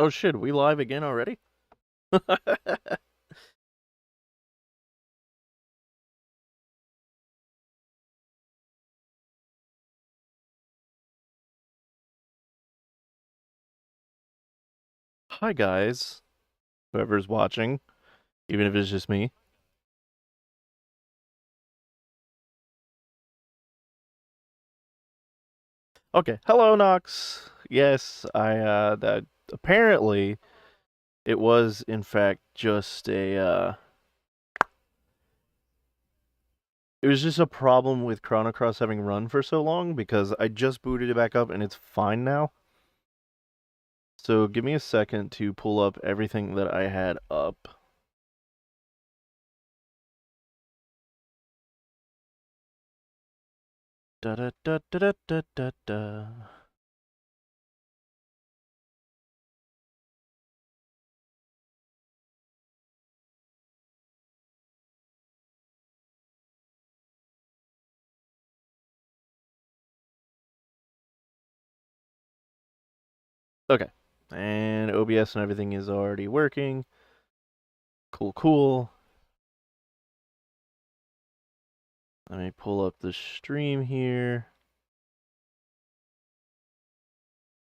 Oh shit, we live again already? Hi guys, whoever's watching, even if it's just me. Okay, hello Nox. Yes, that apparently it was in fact just it was just a problem with Chrono Cross having run for so long because I just booted it back up and it's fine now. So give me a second to pull up everything that I had up. Da da da da da da da da. Okay. And OBS and everything is already working. Cool, cool. Let me pull up the stream here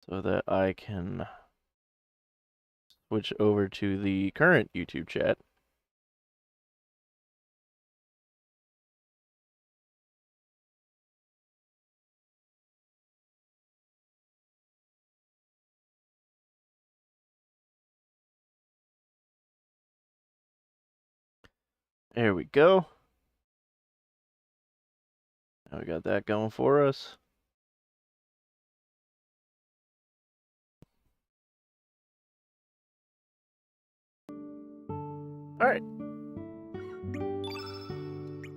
so that I can switch over to the current YouTube chat. There we go. Now we got that going for us. All right.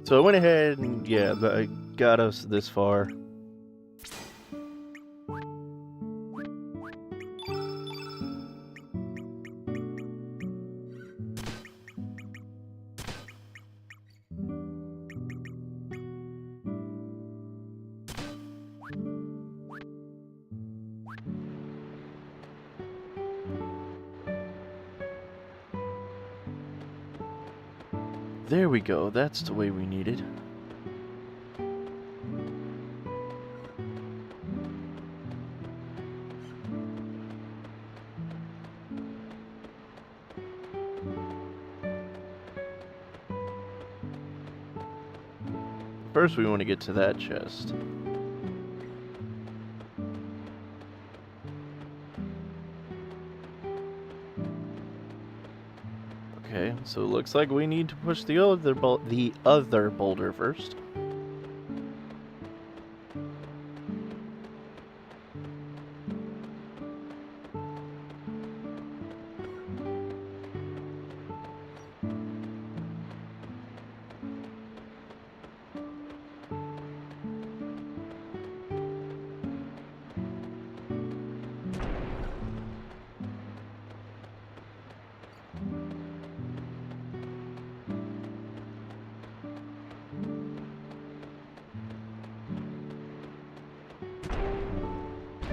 So I went ahead and, yeah, I got us this far. There we go. That's the way we need it. First, we want to get to that chest. Okay, so it looks like we need to push the other boulder first.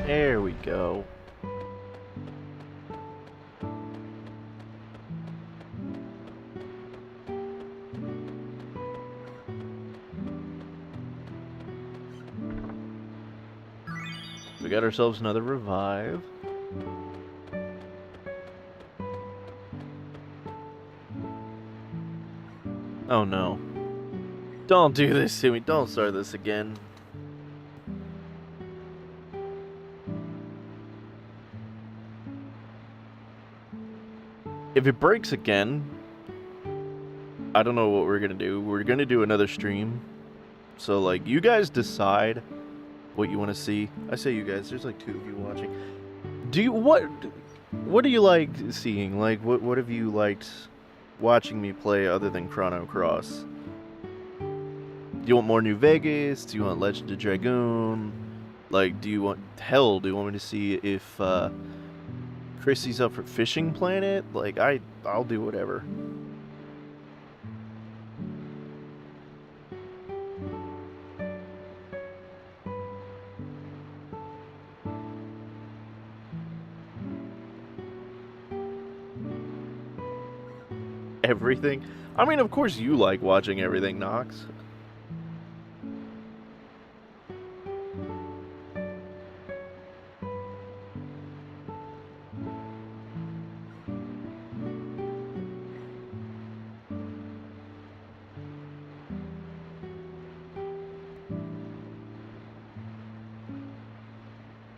There we go. We got ourselves another revive. Oh no. Don't do this to me. Don't start this again. If it breaks again, I don't know what we're gonna do. We're gonna do another stream. So, like, you guys decide what you want to see. I say you guys. There's like 2 of you watching. What do you like seeing? Like, what have you liked watching me play other than Chrono Cross? Do you want more New Vegas? Do you want Legend of Dragoon? Like, do you want do you want me to see if Chrissy's up for Fishing Planet? Like, I'll do whatever. everything. I mean, of course you like watching everything, Nox.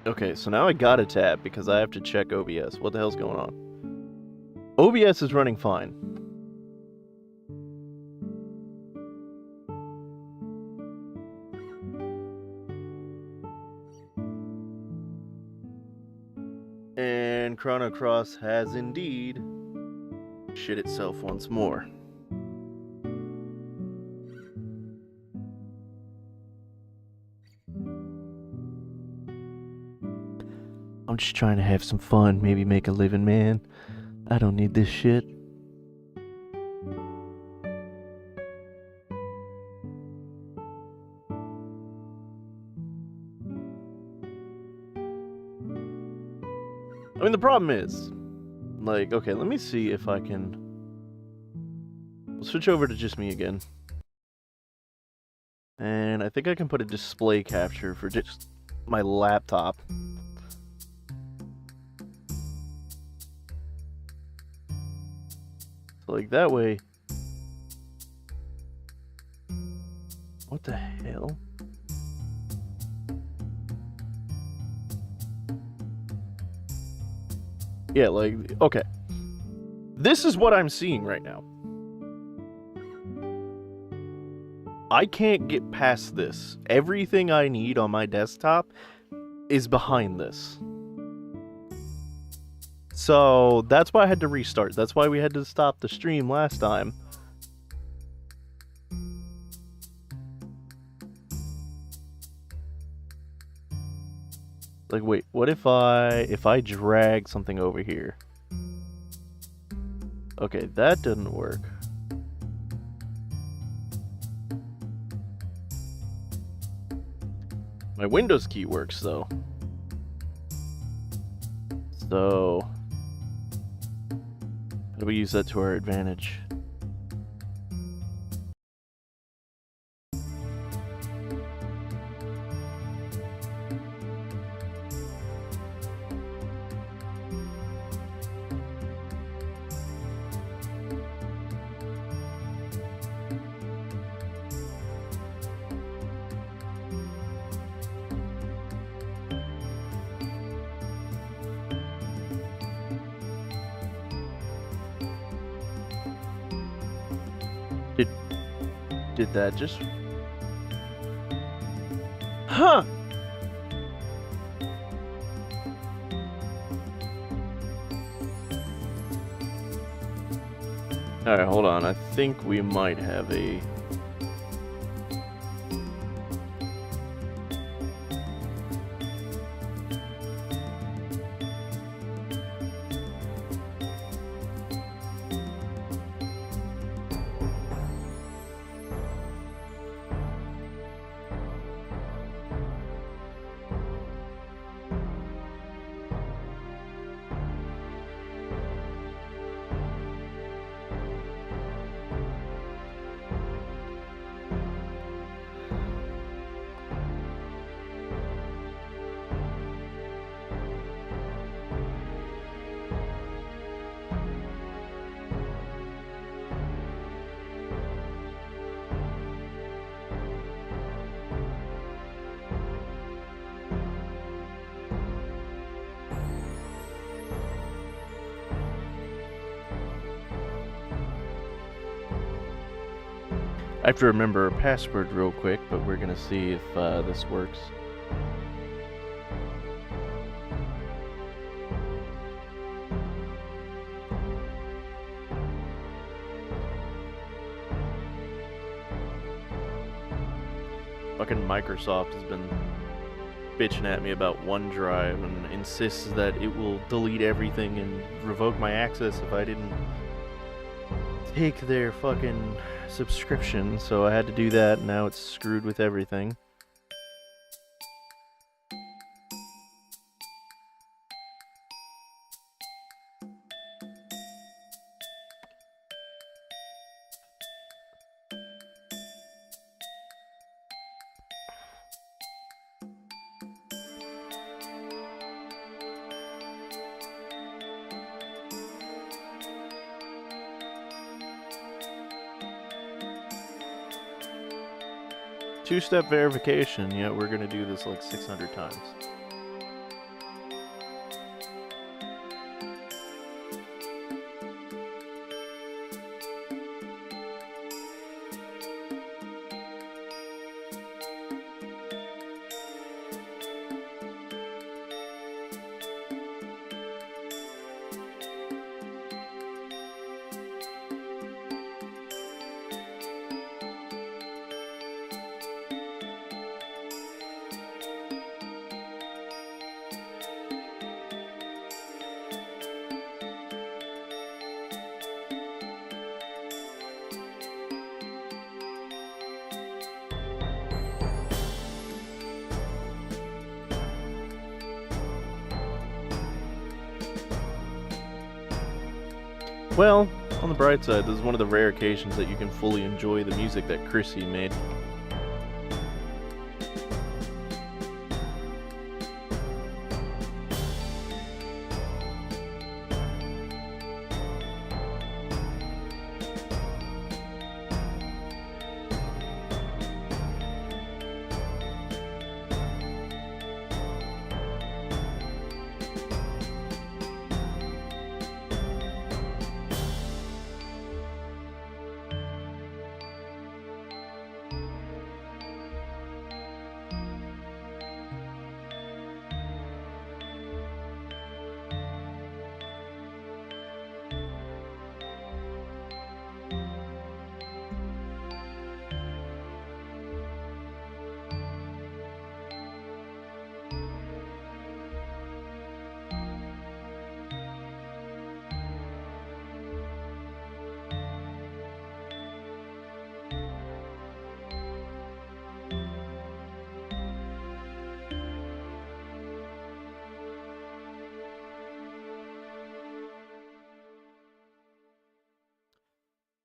Okay, so now I gotta tab because I have to check OBS. What the hell's going on? OBS is running fine. And Chrono Cross has indeed shit itself once more. I'm just trying to have some fun, maybe make a living, man. I don't need this shit. I mean, the problem is, like, okay, let me see if I can... We'll switch over to just me again. And I think I can put a display capture for just my laptop. So, like, that way... What the hell? Yeah, like, okay. This is what I'm seeing right now. I can't get past this. Everything I need on my desktop is behind this. So, that's why I had to restart. That's why we had to stop the stream last time. Like, wait, what if I drag something over here? Okay, that didn't work. My Windows key works, though. So, how do we use that to our advantage? Did that just... Huh! Alright, hold on. I think we might have a... I have to remember a password real quick, but we're gonna see if this works. Fucking Microsoft has been bitching at me about OneDrive and insists that it will delete everything and revoke my access if I didn't take their fucking subscription, so I had to do that. Now it's screwed with everything. two-step verification, yet we're gonna do this like 600 times. Well, on the bright side, this is one of the rare occasions that you can fully enjoy the music that Chrissy made.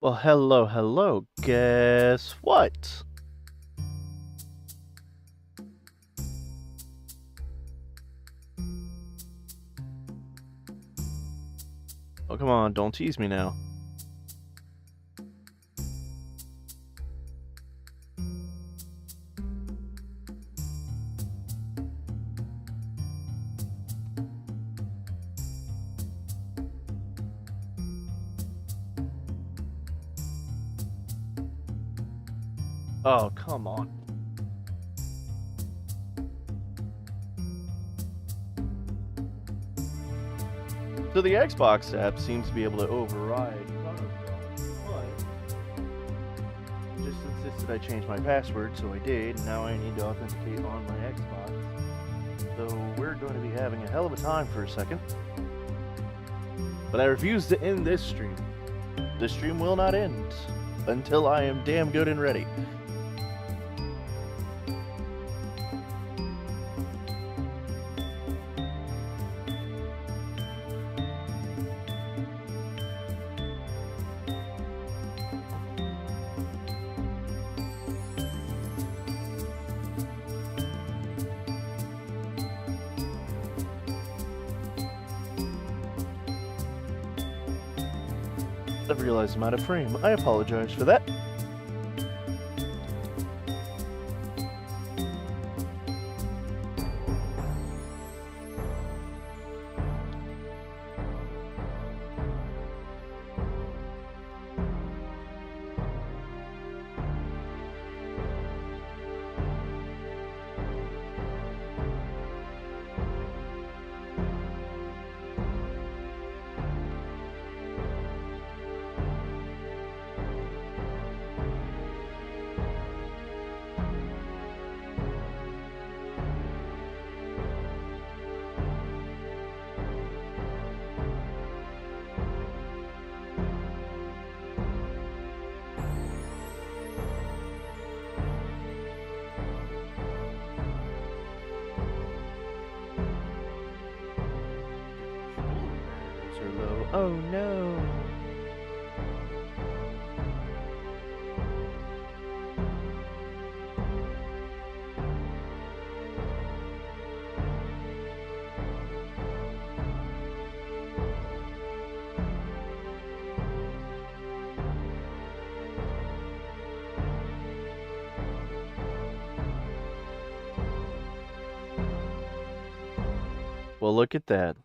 Well, hello. Guess what? Oh, come on, don't tease me now. Oh, come on. So the Xbox app seems to be able to override but just insisted I change my password, so I did, and now I need to authenticate on my Xbox. So we're going to be having a hell of a time for a second. But I refuse to end this stream. The stream will not end until I am damn good and ready. I've realized I'm out of frame. I apologize for that. Oh no. Well, look at that.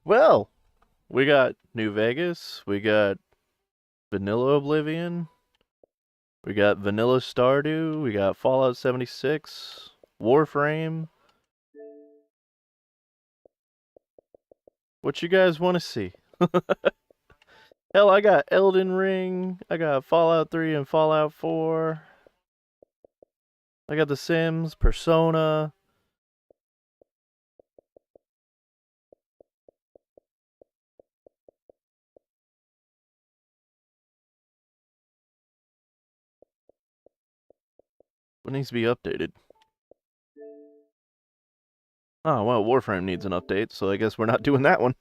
Well, we got New Vegas, we got Vanilla Oblivion, we got Vanilla Stardew, we got Fallout 76, Warframe. What you guys want to see? Hell, I got Elden Ring, I got Fallout 3 and Fallout 4. I got The Sims, Persona. What needs to be updated? Oh, well, Warframe needs an update, so I guess we're not doing that one.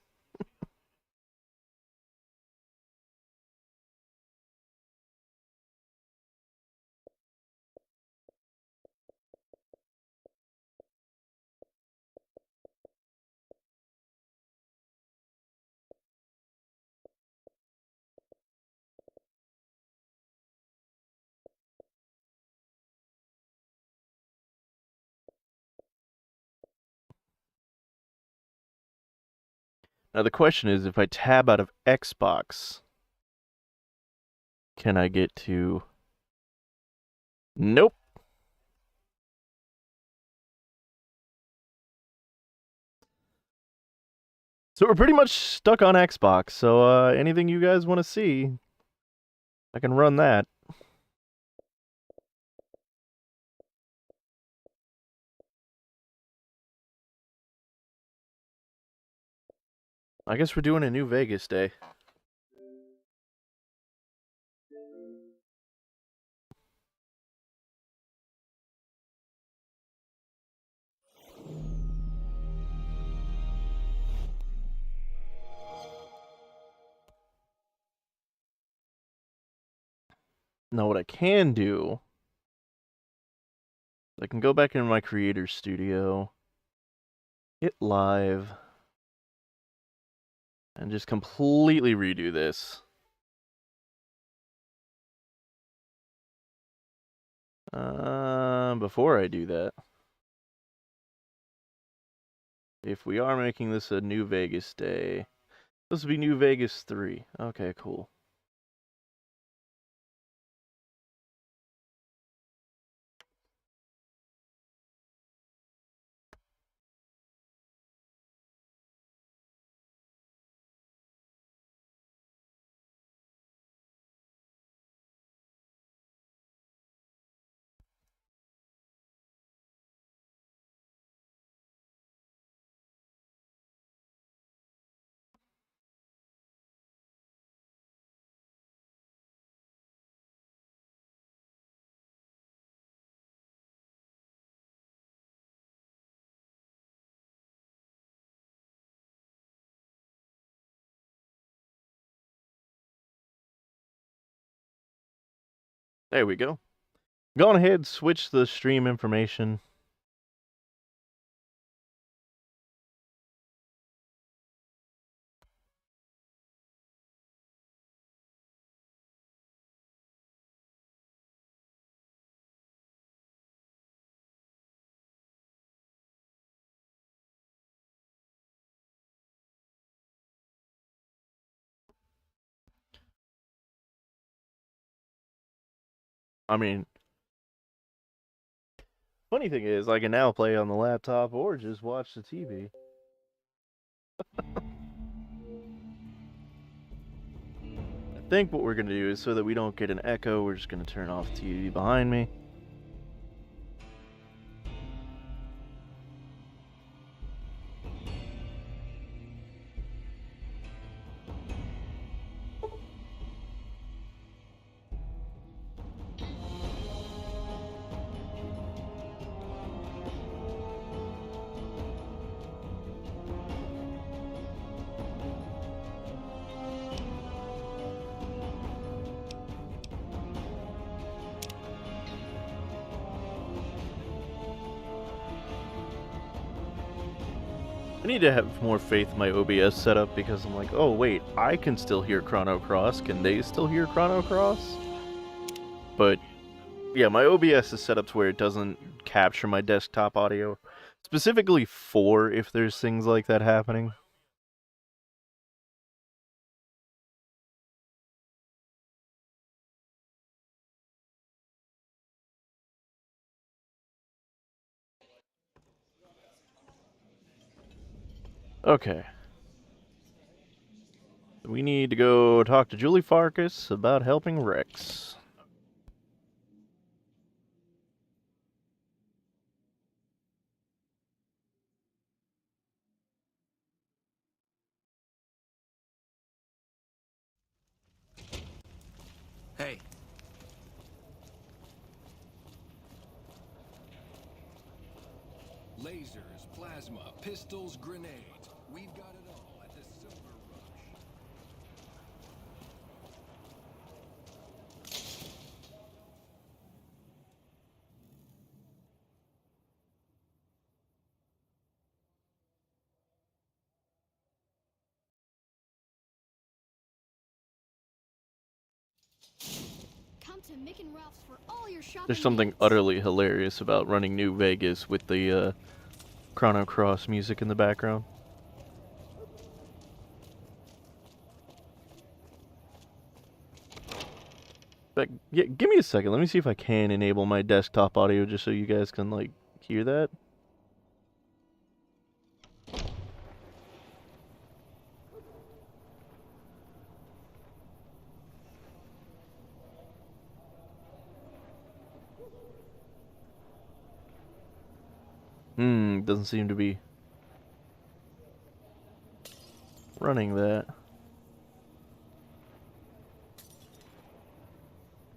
Now the question is, if I tab out of Xbox, can I get to... Nope. So we're pretty much stuck on Xbox, so anything you guys want to see, I can run that. I guess we're doing a New Vegas day. Now what I can do, I can go back into my creator studio, hit live, and just completely redo this. Before I do that, if we are making this a New Vegas day, this will be New Vegas 3. Okay, cool. There we go. Go on ahead, switch the stream information. I mean, funny thing is, I can now play on the laptop or just watch the TV. I think what we're going to do is, so that we don't get an echo, we're just going to turn off the TV behind me. I need to have more faith in my OBS setup because I'm like, oh wait, I can still hear Chrono Cross. Can they still hear Chrono Cross? But yeah, my OBS is set up to where it doesn't capture my desktop audio, specifically for if there's things like that happening. Okay. We need to go talk to Julie Farkas about helping Rex. Hey. Lasers, plasma, pistols, grenades. We've got it all at the Silver Rush. Come to Mick and Ralph's for all your shopping There's something needs. utterly hilarious about running New Vegas with the Chrono Cross music in the background. But yeah, give me a second. Let me see if I can enable my desktop audio just so you guys can like hear that. Doesn't seem to be running that.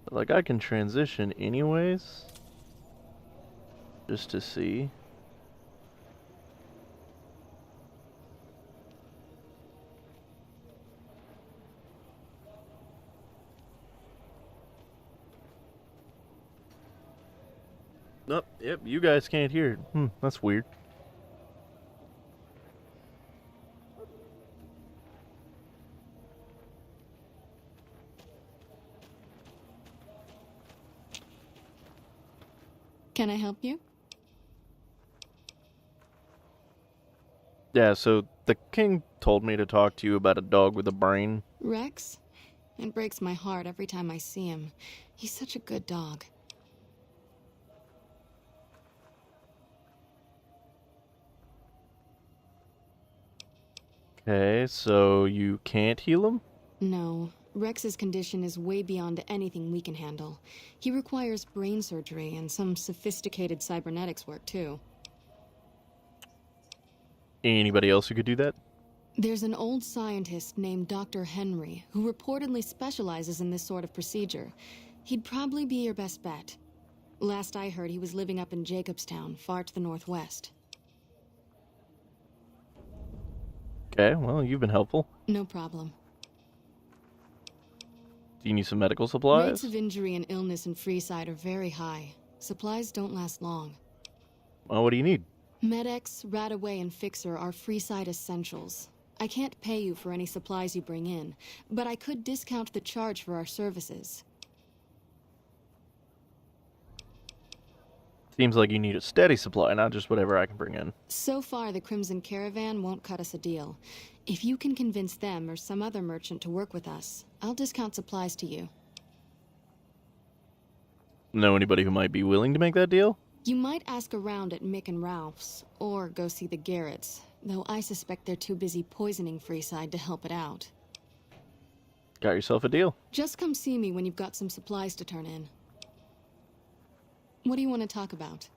But, like, I can transition anyways, just to see. Nope, yep, you guys can't hear it. That's weird. Can I help you? Yeah, so the king told me to talk to you about a dog with a brain. Rex? It breaks my heart every time I see him. He's such a good dog. Okay, so you can't heal him? No, Rex's condition is way beyond anything we can handle. He requires brain surgery and some sophisticated cybernetics work, too. Anybody else who could do that? There's an old scientist named Dr. Henry who reportedly specializes in this sort of procedure. He'd probably be your best bet. Last I heard, he was living up in Jacobstown, far to the northwest. Okay, well, you've been helpful. No problem. Do you need some medical supplies? Rates of injury and illness in Freeside are very high. Supplies don't last long. Well, what do you need? Med-X, Radaway, and Fixer are Freeside essentials. I can't pay you for any supplies you bring in, but I could discount the charge for our services. Seems like you need a steady supply, not just whatever I can bring in. So far, the Crimson Caravan won't cut us a deal. If you can convince them or some other merchant to work with us, I'll discount supplies to you. Know anybody who might be willing to make that deal? You might ask around at Mick and Ralph's, or go see the Garretts, though I suspect they're too busy poisoning Freeside to help it out. Got yourself a deal. Just come see me when you've got some supplies to turn in. What do you want to talk about?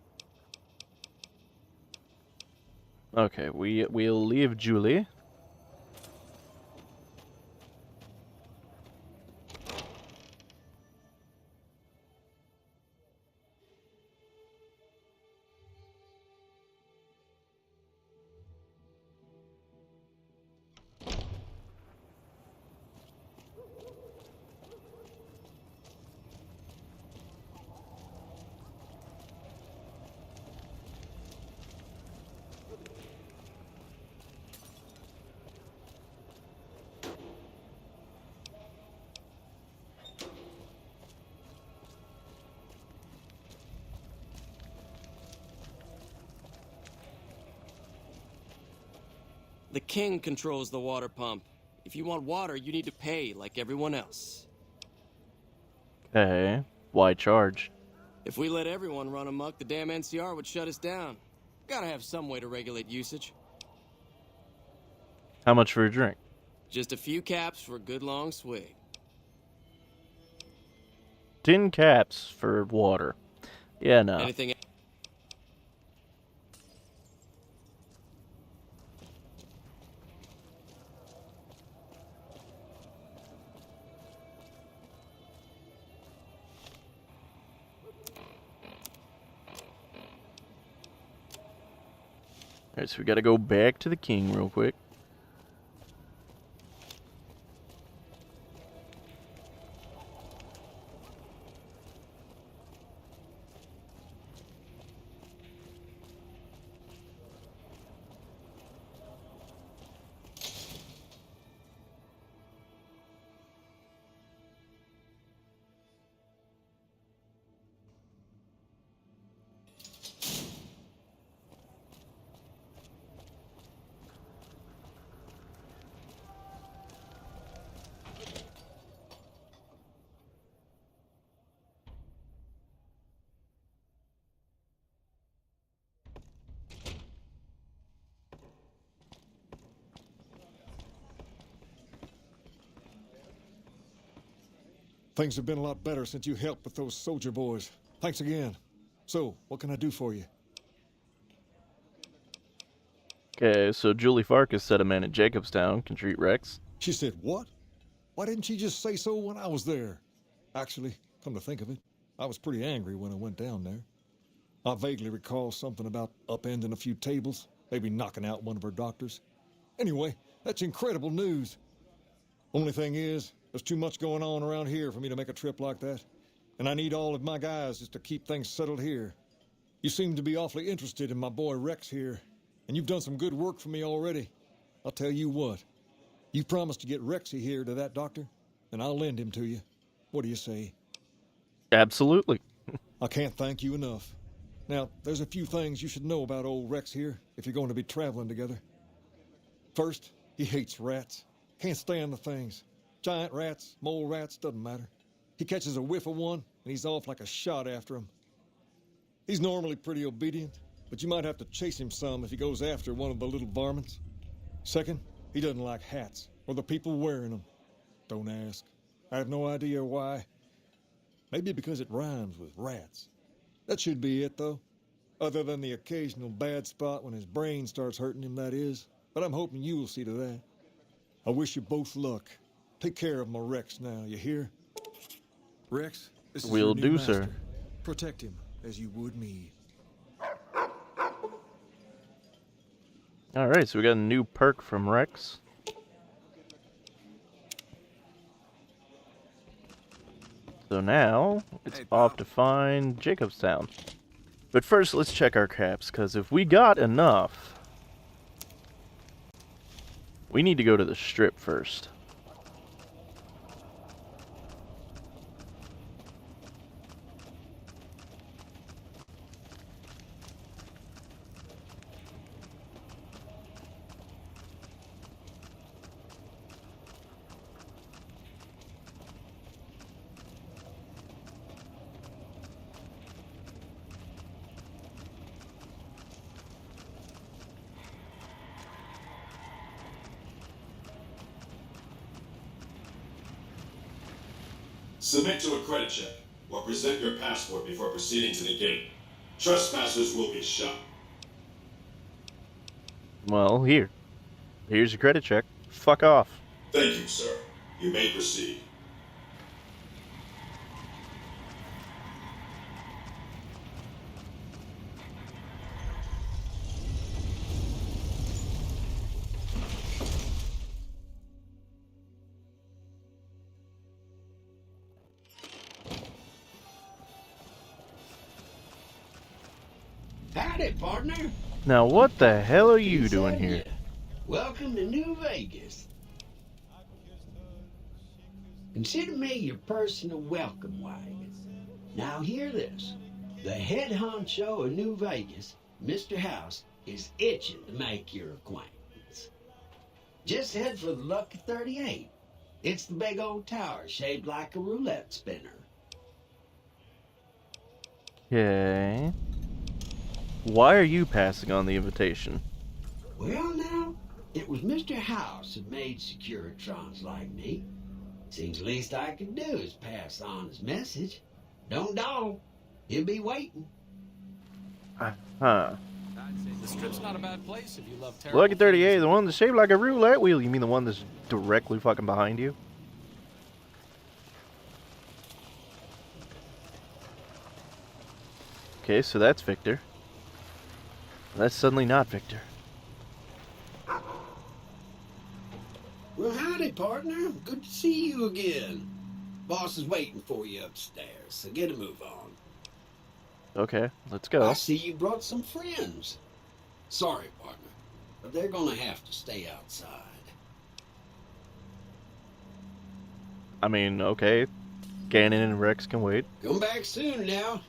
Okay, we'll leave Julie. The king controls the water pump. If you want water, you need to pay like everyone else. Okay. Why charge? If we let everyone run amok, the damn NCR would shut us down. Gotta have some way to regulate usage. How much for a drink? Just a few caps for a good long swig. 10 caps for water. Yeah, no. Anything? Alright, so we gotta go back to the king real quick. Things have been a lot better since you helped with those soldier boys. Thanks again. So, what can I do for you? Okay, so Julie Farkas said a man in Jacobstown can treat Rex. She said, what? Why didn't she just say so when I was there? Actually, come to think of it, I was pretty angry when I went down there. I vaguely recall something about upending a few tables, maybe knocking out one of her doctors. Anyway, that's incredible news. Only thing is, there's too much going on around here for me to make a trip like that. And I need all of my guys just to keep things settled here. You seem to be awfully interested in my boy Rex here, and you've done some good work for me already. I'll tell you what, you promised to get Rexy here to that doctor, and I'll lend him to you. What do you say? Absolutely. I can't thank you enough. Now, there's a few things you should know about old Rex here if you're going to be traveling together. First, he hates rats. Can't stand the things. Giant rats, mole rats, doesn't matter. He catches a whiff of one, and he's off like a shot after him. He's normally pretty obedient, but you might have to chase him some if he goes after one of the little varmints. Second, he doesn't like hats, or the people wearing them. Don't ask. I have no idea why. Maybe because it rhymes with rats. That should be it, though. Other than the occasional bad spot when his brain starts hurting him, that is. But I'm hoping you will see to that. I wish you both luck. Take care of my Rex now, you hear? Rex, this is Will your new do, master. sir. Protect him as you would me. Alright, so we got a new perk from Rex. So now, it's off to find Jacobstown. But first, let's check our caps, because if we got enough, we need to go to the strip first. Submit to a credit check, or present your passport before proceeding to the gate. Trespassers will be shot. Well, here's your credit check. Fuck off. Thank you, sir. You may proceed. Howdy, partner. Now, what the hell are you doing here? Welcome to New Vegas. Consider me your personal welcome wagon. Now hear this. The head honcho of New Vegas, Mr. House, is itching to make your acquaintance. Just head for the Lucky 38. It's the big old tower shaped like a roulette spinner. Okay. Why are you passing on the invitation? Well, now, it was Mr. House that made Securitrons like me. Seems the least I can do is pass on his message. Don't dawdle. He'll be waiting. Huh. The strip's not a bad place if you love terrible Lucky 38, things. the one that's shaped like a roulette wheel. You mean the one that's directly fucking behind you? Okay, so that's Victor. That's suddenly not Victor. Well, howdy, partner. Good to see you again. Boss is waiting for you upstairs, so get a move on. Okay, let's go. I see you brought some friends. Sorry, partner, but they're gonna have to stay outside. I mean, okay. Gannon and Rex can wait. Come back soon now.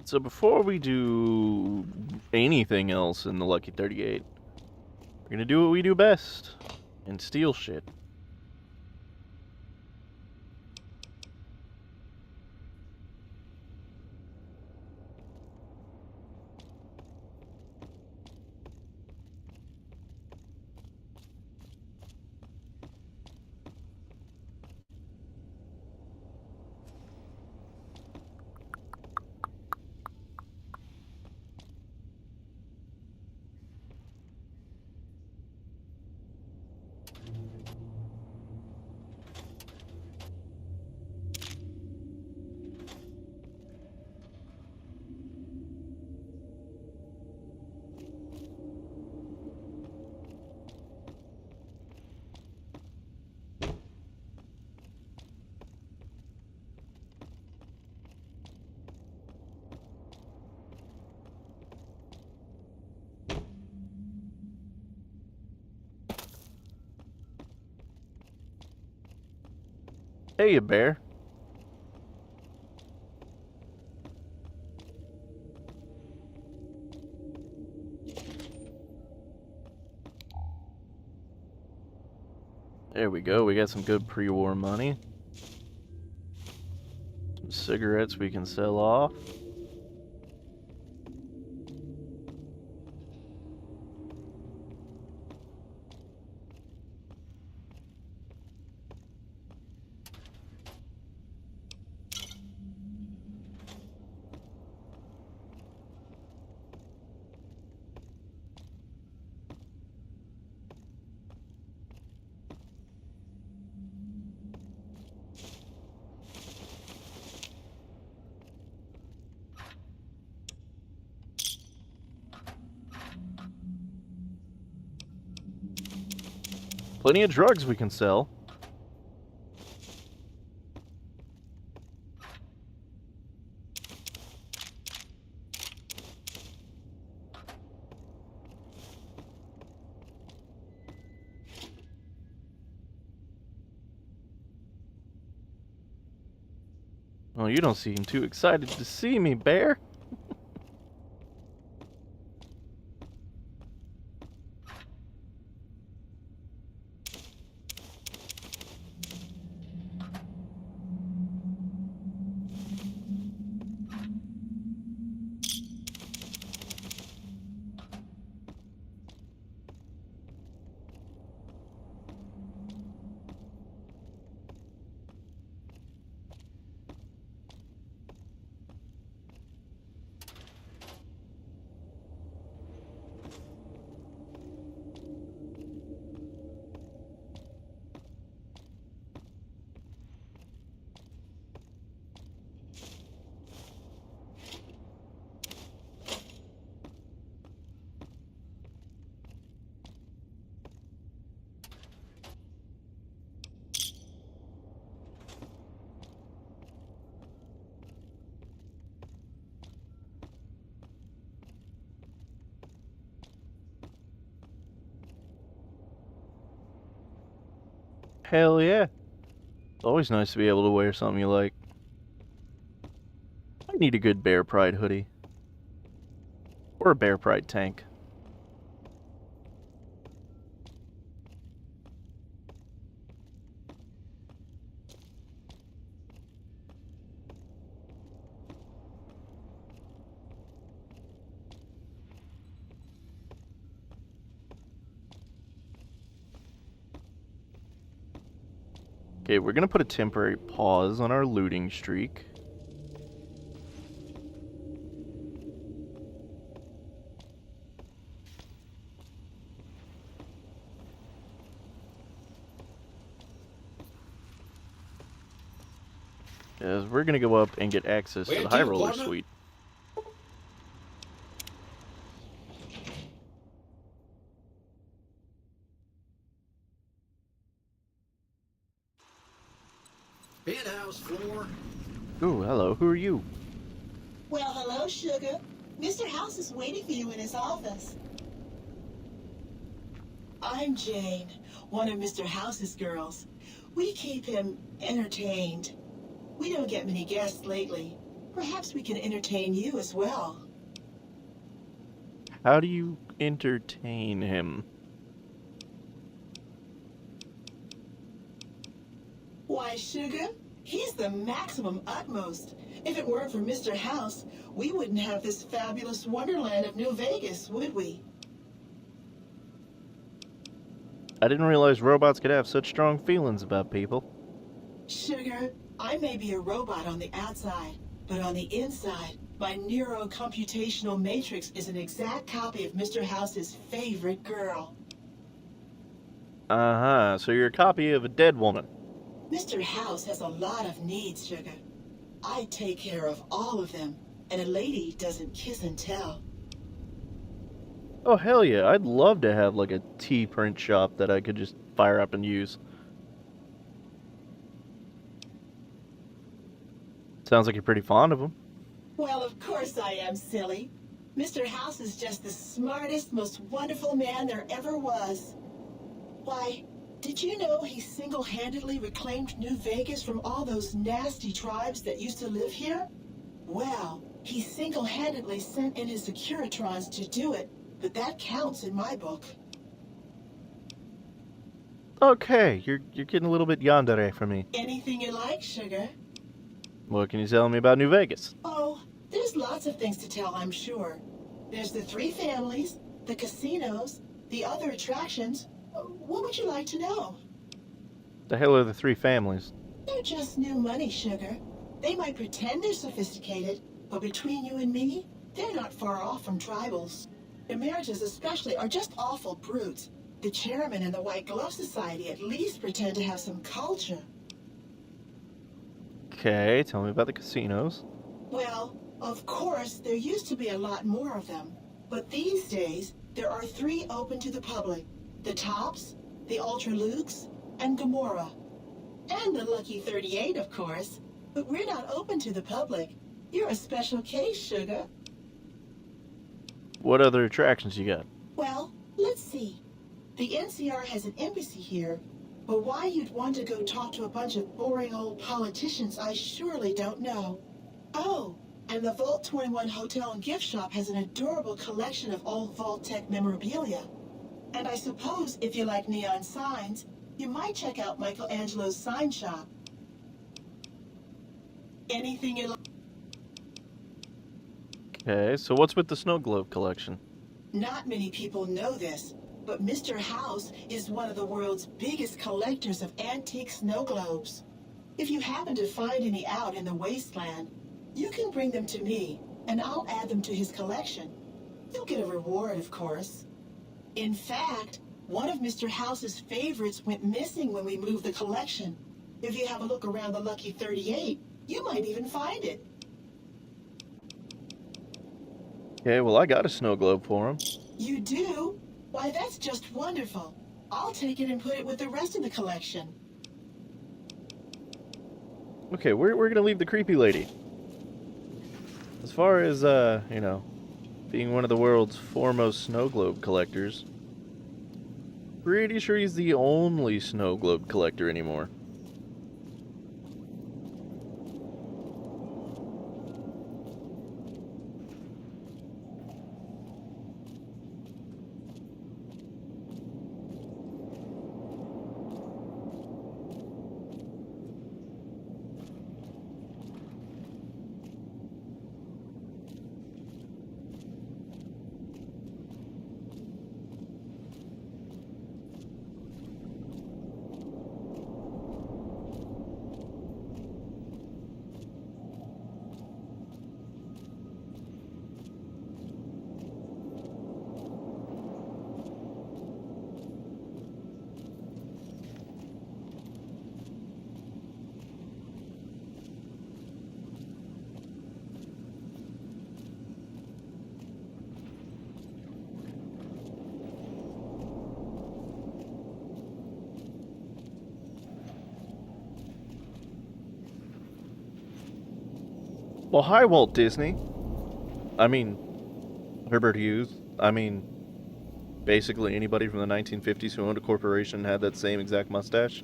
So before we do anything else in the Lucky 38, we're gonna do what we do best and steal shit. Hey, you bear. There we go. We got some good pre-war money. Some cigarettes we can sell off. Plenty of drugs we can sell. Oh, you don't seem too excited to see me, bear. Hell yeah. It's always nice to be able to wear something you like. I need a good Bear Pride hoodie. Or a Bear Pride tank. Okay, we're gonna put a temporary pause on our looting streak. Because we're gonna go up and get access to the High Roller Suite. Penthouse floor. Ooh, hello, who are you? Well, hello, Sugar. Mr. House is waiting for you in his office. I'm Jane, one of Mr. House's girls. We keep him entertained. We don't get many guests lately. Perhaps we can entertain you as well. How do you entertain him? Why, Sugar, he's the maximum utmost. If it weren't for Mr. House, we wouldn't have this fabulous wonderland of New Vegas, would we? I didn't realize robots could have such strong feelings about people. Sugar, I may be a robot on the outside, but on the inside, my neurocomputational matrix is an exact copy of Mr. House's favorite girl. Uh-huh, so you're a copy of a dead woman. Mr. House has a lot of needs, Sugar. I take care of all of them, and a lady doesn't kiss and tell. Oh, hell yeah, I'd love to have like a T-print shop that I could just fire up and use. Sounds like you're pretty fond of them. Well, of course I am, silly. Mr. House is just the smartest, most wonderful man there ever was. Why, did you know he single-handedly reclaimed New Vegas from all those nasty tribes that used to live here? Well, he single-handedly sent in his Securitrons to do it, but that counts in my book. Okay, you're getting a little bit yandere for me. Anything you like, Sugar? What can you tell me about New Vegas? Oh, there's lots of things to tell, I'm sure. There's the 3 families, the casinos, the other attractions. What would you like to know? The hell are the 3 families? They're just new money, Sugar. They might pretend they're sophisticated, but between you and me, they're not far off from tribals. Americans especially are just awful brutes. The chairman and the White Glove Society at least pretend to have some culture. Okay, tell me about the casinos. Well, of course, there used to be a lot more of them. But these days, there are 3 open to the public. The Tops, the Ultra Lukes, and Gamora. And the Lucky 38, of course. But we're not open to the public. You're a special case, Sugar. What other attractions you got? Well, let's see. The NCR has an embassy here, but why you'd want to go talk to a bunch of boring old politicians, I surely don't know. Oh, and the Vault 21 Hotel and Gift Shop has an adorable collection of old Vault-Tec memorabilia. And I suppose if you like neon signs, you might check out Michelangelo's sign shop. Anything you like? Okay, so what's with the snow globe collection? Not many people know this, but Mr. House is one of the world's biggest collectors of antique snow globes. If you happen to find any out in the wasteland, you can bring them to me, and I'll add them to his collection. You'll get a reward, of course. In fact, one of Mr. House's favorites went missing when we moved the collection. If you have a look around the Lucky 38, you might even find it. Okay, well I got a snow globe for him. You do? Why, that's just wonderful. I'll take it and put it with the rest of the collection. Okay, we're gonna leave the creepy lady. As far as, you know, being one of the world's foremost snow globe collectors, Pretty sure he's the only snow globe collector anymore. Well, hi, Walt Disney. I mean, Herbert Hughes. I mean, basically anybody from the 1950s who owned a corporation had that same exact mustache.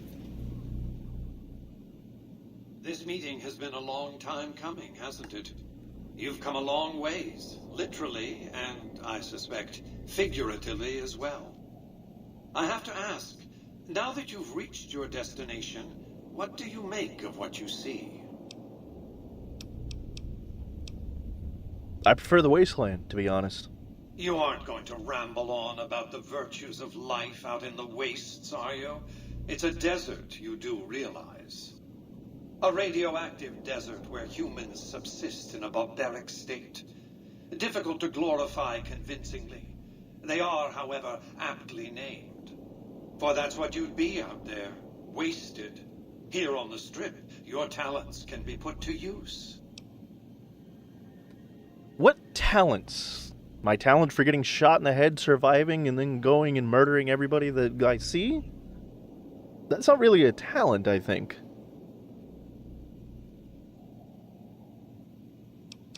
This meeting has been a long time coming, hasn't it? You've come a long ways, literally, and I suspect figuratively as well. I have to ask, now that you've reached your destination, what do you make of what you see? I prefer the wasteland, to be honest. You aren't going to ramble on about the virtues of life out in the wastes, are you? It's a desert, you do realize. A radioactive desert where humans subsist in a barbaric state. Difficult to glorify convincingly. They are, however, aptly named. For that's what you'd be out there, wasted. Here on the Strip, your talents can be put to use. What talents? My talent for getting shot in the head, surviving, and then going and murdering everybody that I see? That's not really a talent, I think.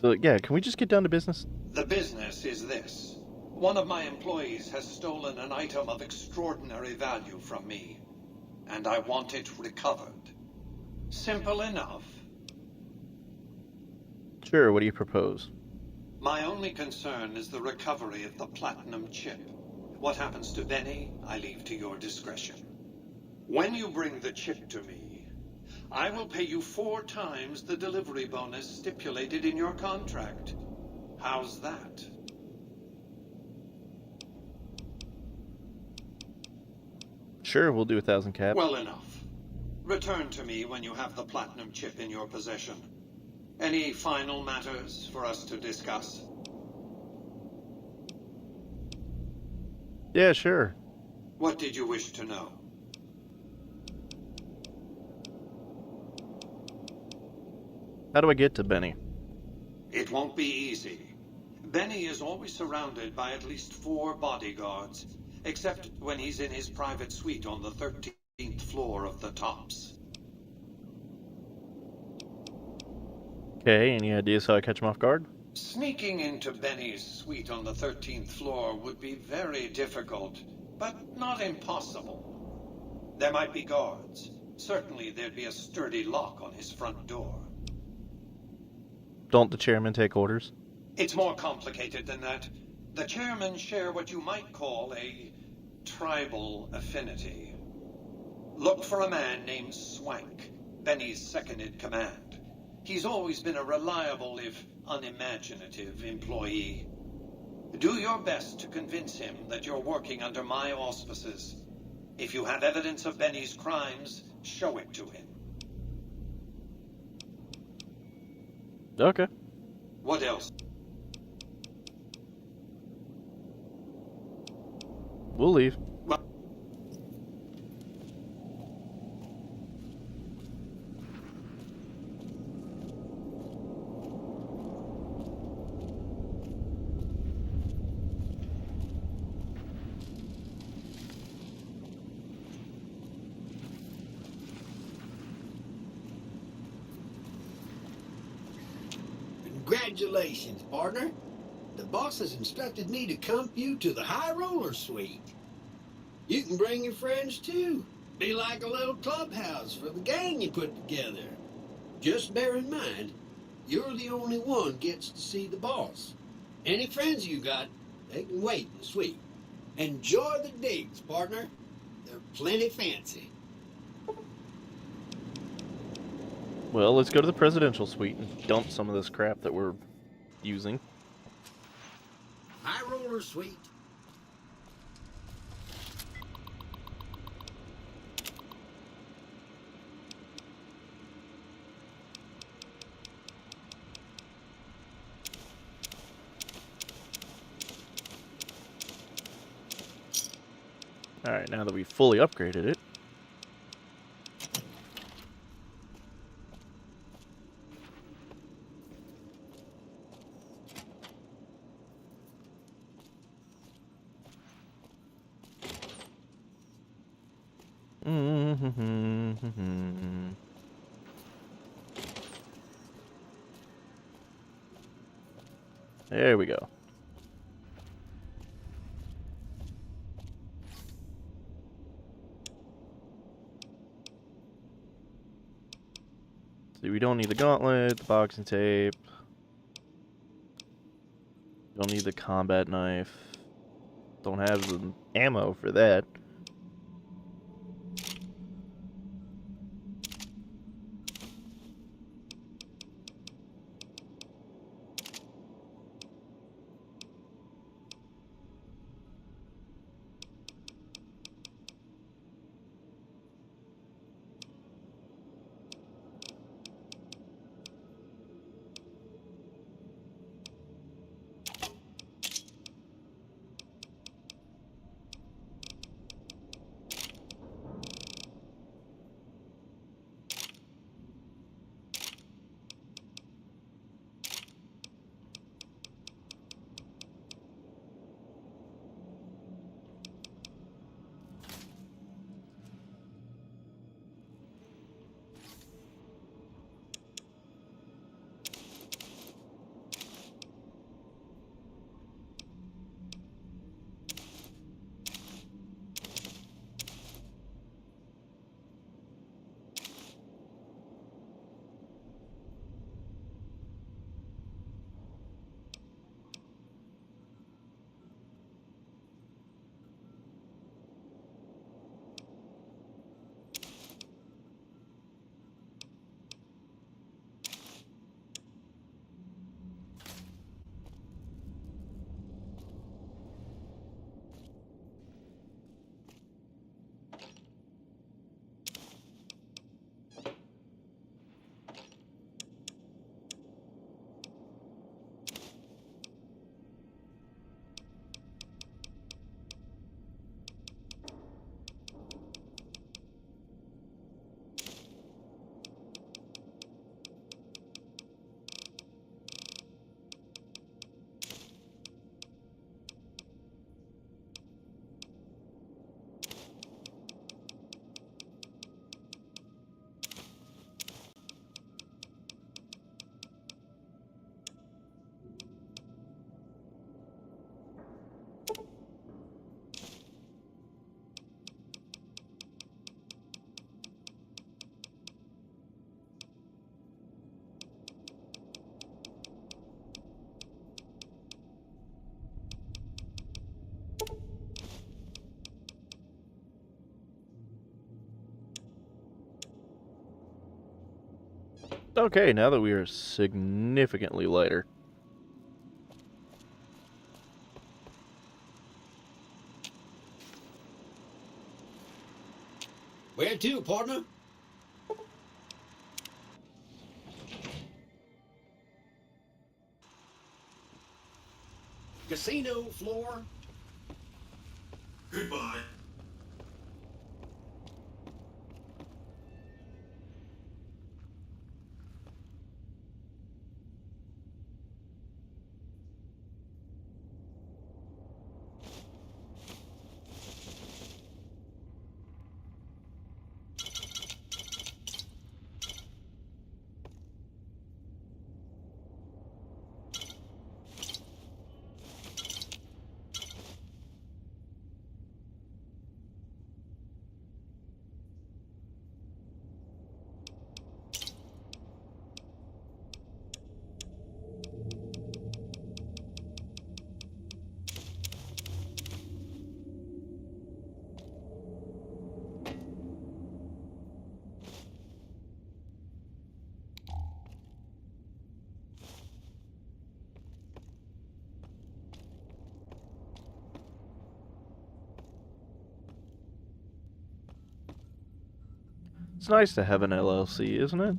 So, yeah, can we just get down to business? The business is this. One of my employees has stolen an item of extraordinary value from me, and I want it recovered. Simple enough. Sure, what do you propose? My only concern is the recovery of the platinum chip. What happens to Benny, I leave to your discretion. When you bring the chip to me, I will pay you 4 times the delivery bonus stipulated in your contract. How's that? Sure, we'll do 1,000 cap. Well enough. Return to me when you have the platinum chip in your possession. Any final matters for us to discuss? Yeah, sure. What did you wish to know? How do I get to Benny? It won't be easy. Benny is always surrounded by at least 4 bodyguards, except when he's in his private suite on the 13th floor of the Tops. Okay, any ideas how I catch him off guard? Sneaking into Benny's suite on the 13th floor would be very difficult, but not impossible. There might be guards. Certainly there'd be a sturdy lock on his front door. Don't the chairman take orders? It's more complicated than that. The chairmen share what you might call a tribal affinity. Look for a man named Swank, Benny's second-in-command. He's always been a reliable, if unimaginative, employee. Do your best to convince him that you're working under my auspices. If you have evidence of Benny's crimes, show it to him. Okay. What else? We'll leave. Congratulations, partner. The boss has instructed me to comp you to the High Roller Suite. You can bring your friends too. Be like a little clubhouse for the gang you put together. Just bear in mind, you're the only one gets to see the boss. Any friends you got, they can wait in the suite. Enjoy the digs, partner. They're plenty fancy. Well, let's go to the presidential suite and dump some of this crap that we're using. High roller suite. Alright, now that we've fully upgraded it. There we go. See, we don't need the gauntlet, the boxing tape. Don't need the combat knife. Don't have the ammo for that. Okay, now that we are significantly lighter. Where to, partner? Casino floor. Goodbye. It's nice to have an LLC, isn't it?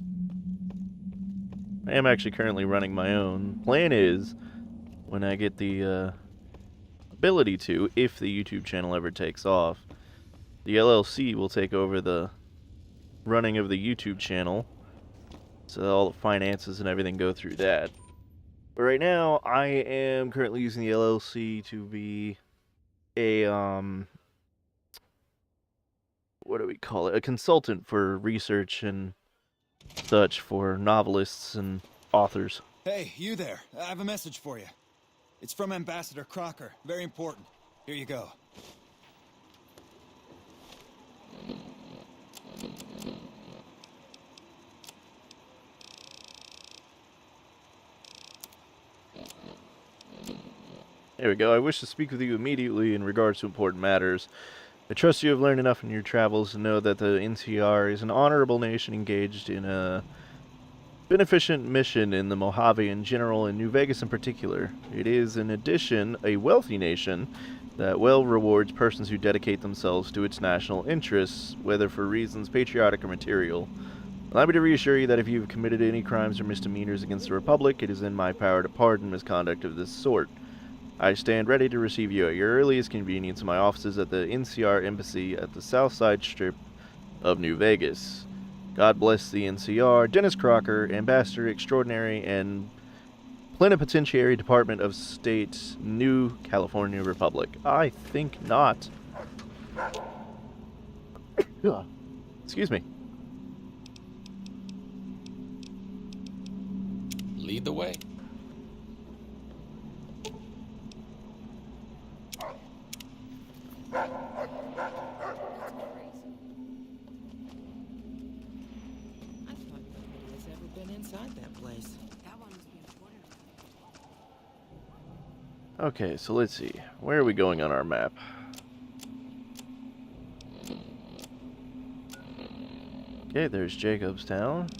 I am actually currently running my own. Plan is, when I get the ability to, if the YouTube channel ever takes off, the LLC will take over the running of the YouTube channel, so all the finances and everything go through that. But right now, I am currently using the LLC to be a, what do we call it? A consultant for research and such for novelists and authors. Hey, you there. I have a message for you. It's from Ambassador Crocker. Very important. Here you go. There we go. I wish to speak with you immediately in regards to important matters. I trust you have learned enough in your travels to know that the NCR is an honorable nation engaged in a beneficent mission in the Mojave in general and New Vegas in particular. It is, in addition, a wealthy nation that well rewards persons who dedicate themselves to its national interests, whether for reasons patriotic or material. Allow me to reassure you that if you have committed any crimes or misdemeanors against the Republic, it is in my power to pardon misconduct of this sort. I stand ready to receive you at your earliest convenience in my offices at the NCR Embassy at the South Side Strip of New Vegas. God bless the NCR. Dennis Crocker, Ambassador Extraordinary and Plenipotentiary Department of State, New California Republic. I think not. Excuse me. Lead the way. Okay, so let's see. Where are we going on our map? Okay, there's Jacobstown.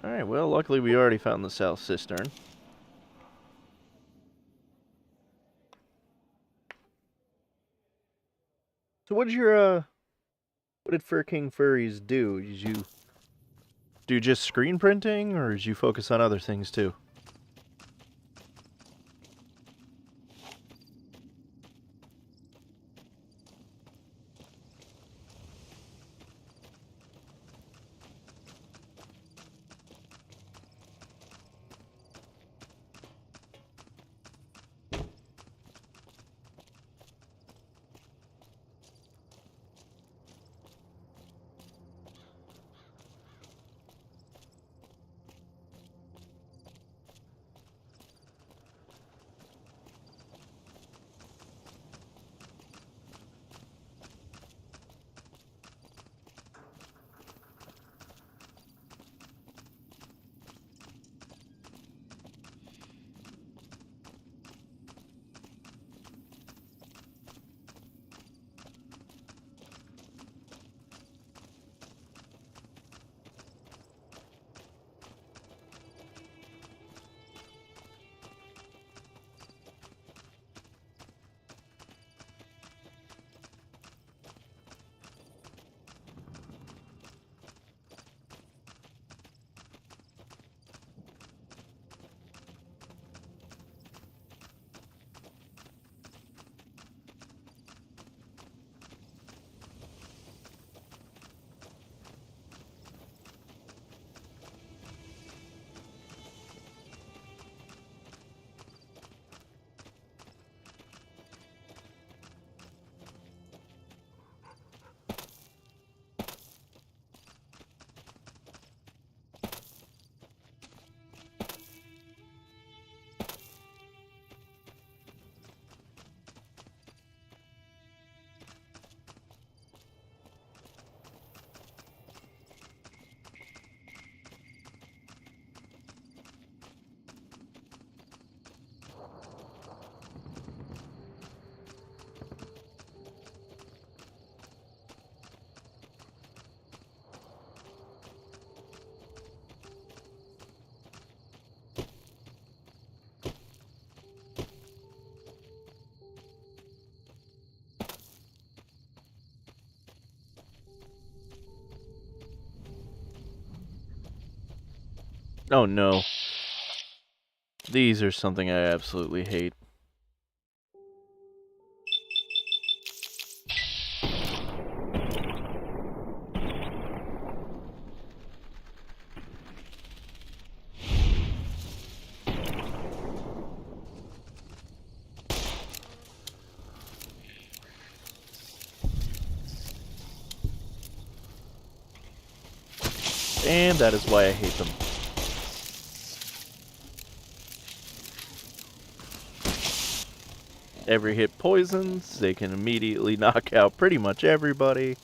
Alright, well, luckily we already found the South Cistern. So what did Fur King Furries do? Did you do just screen printing, or did you focus on other things too? Oh no. These are something I absolutely hate. And that is why I hate them. Every hit poisons, they can immediately knock out pretty much everybody.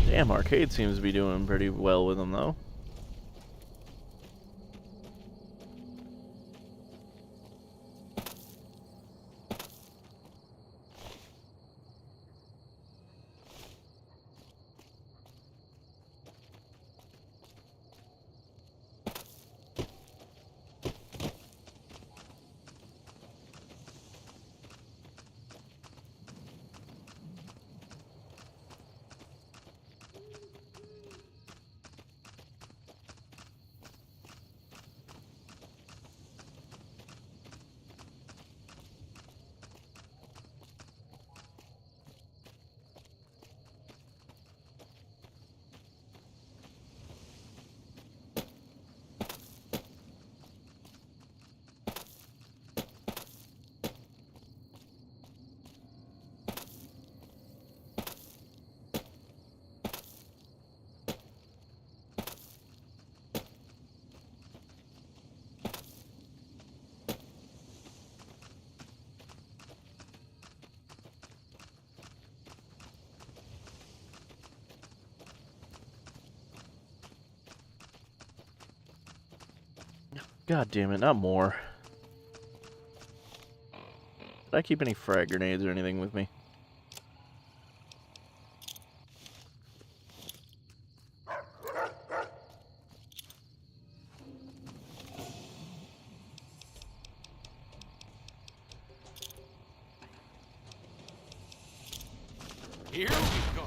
Damn, Arcade seems to be doing pretty well with them, though. God damn it, not more. Did I keep any frag grenades or anything with me? Here we go.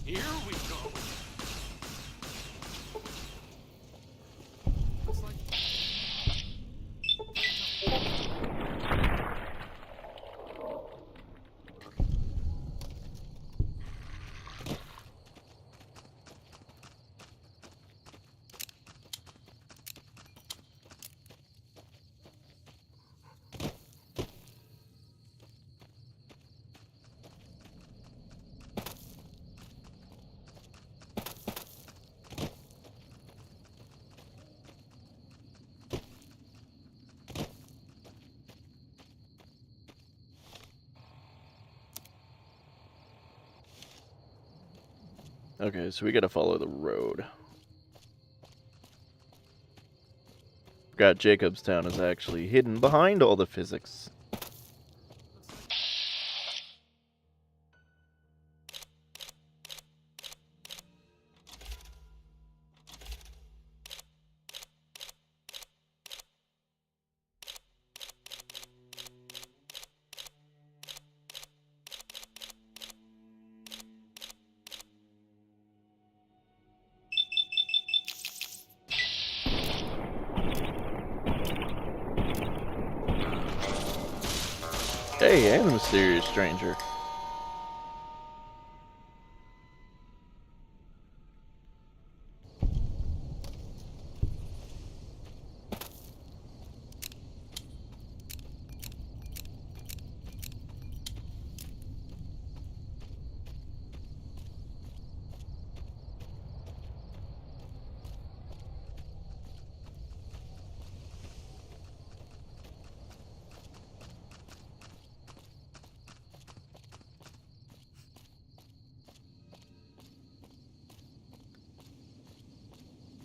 Here we go. Looks like... Okay, so we gotta follow the road. Forgot Jacobstown is actually hidden behind all the physics. Hey, and the mysterious stranger.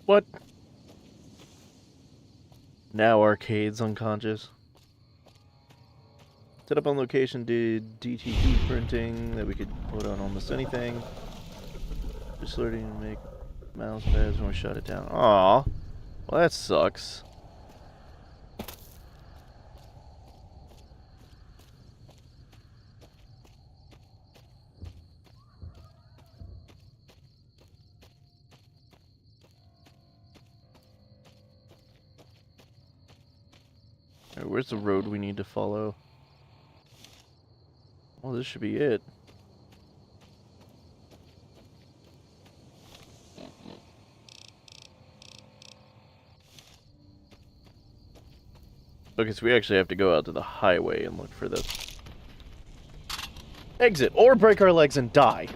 What? Now Arcade's unconscious. Set up on location, did DTP printing that we could put on almost anything. Just learning to make mouse pads when we shut it down. Aw. Well, that sucks. Alright, where's the road we need to follow? Well, this should be it. Okay, so we actually have to go out to the highway and look for this. Exit, or break our legs and die.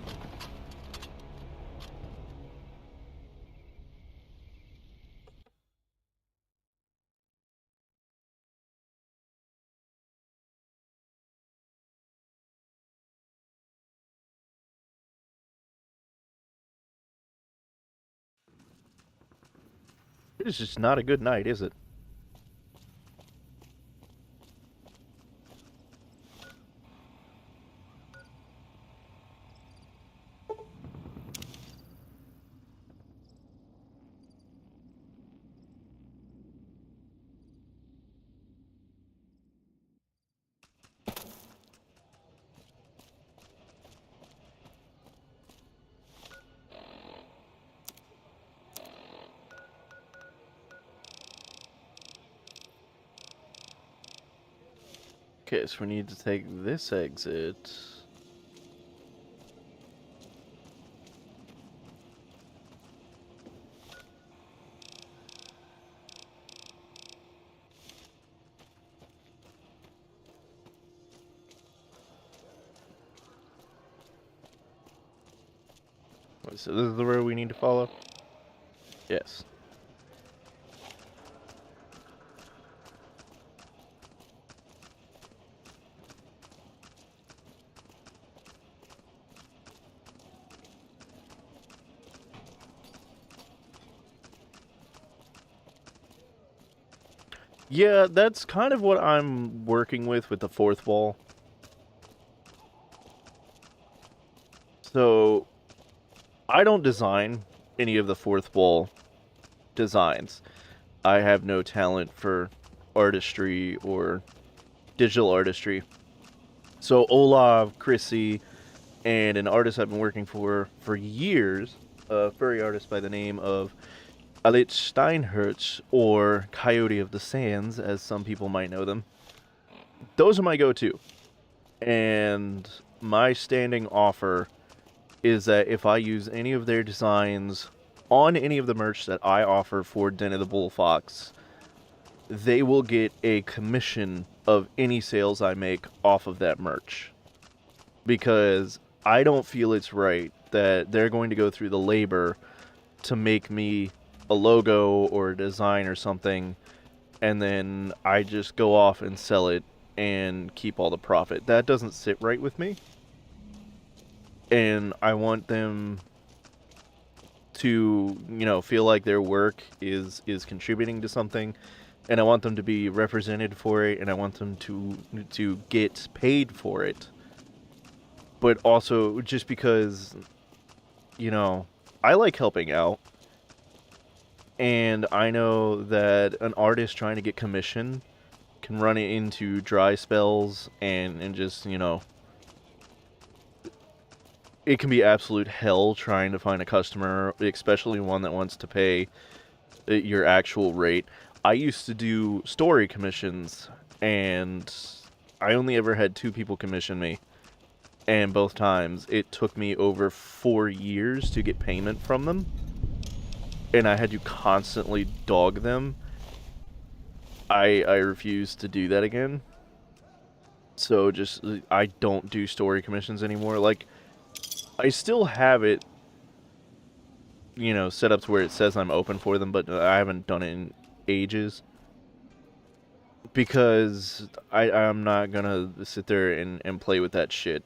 It's just not a good night, is it? Okay, so we need to take this exit. So this is the road we need to follow? Yes. Yeah, that's kind of what I'm working with the fourth wall. So, I don't design any of the fourth wall designs. I have no talent for artistry or digital artistry. So Olav, Chrissy, and an artist I've been working for years, a furry artist by the name of Alit Steinhertz, or Coyote of the Sands, as some people might know them. Those are my go-to. And my standing offer is that if I use any of their designs on any of the merch that I offer for Den of the Bullfox, they will get a commission of any sales I make off of that merch. Because I don't feel it's right that they're going to go through the labor to make me a logo or a design or something, and then I just go off and sell it and keep all the profit. That doesn't sit right with me. And I want them to, you know, feel like their work is contributing to something, and I want them to be represented for it, and I want them to get paid for it. But also, just because, you know, I like helping out, and I know that an artist trying to get commission can run into dry spells and just, you know, it can be absolute hell trying to find a customer, especially one that wants to pay your actual rate. I used to do story commissions, and I only ever had 2 people commission me. And both times, it took me over 4 years to get payment from them. And I had to constantly dog them. I refuse to do that again. So just, I don't do story commissions anymore. Like, I still have it, you know, set up to where it says I'm open for them, but I haven't done it in ages. Because I'm not gonna sit there and play with that shit.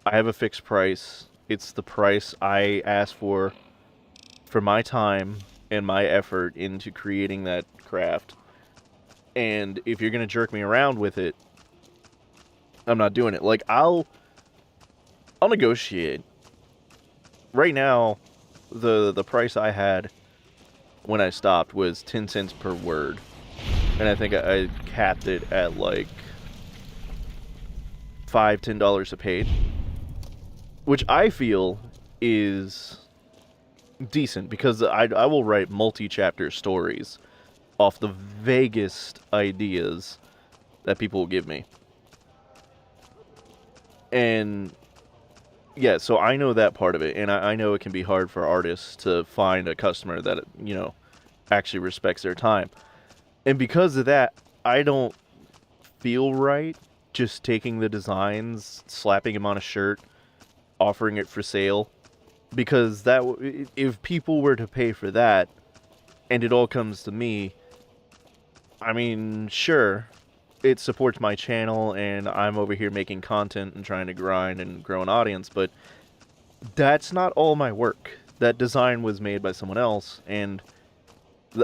I have a fixed price. It's the price I ask for my time and my effort into creating that craft. And if you're going to jerk me around with it, I'm not doing it. Like, I'll negotiate. Right now, the price I had when I stopped was 10 cents per word. And I think I capped it at like $5-10 a page, which I feel is decent because I will write multi-chapter stories off the vaguest ideas that people will give me. And yeah, so I know that part of it, and I know it can be hard for artists to find a customer that, you know, actually respects their time. And because of that, I don't feel right just taking the designs, slapping them on a shirt, offering it for sale. Because that, if people were to pay for that, and it all comes to me, I mean, sure, it supports my channel, and I'm over here making content and trying to grind and grow an audience, but that's not all my work. That design was made by someone else, and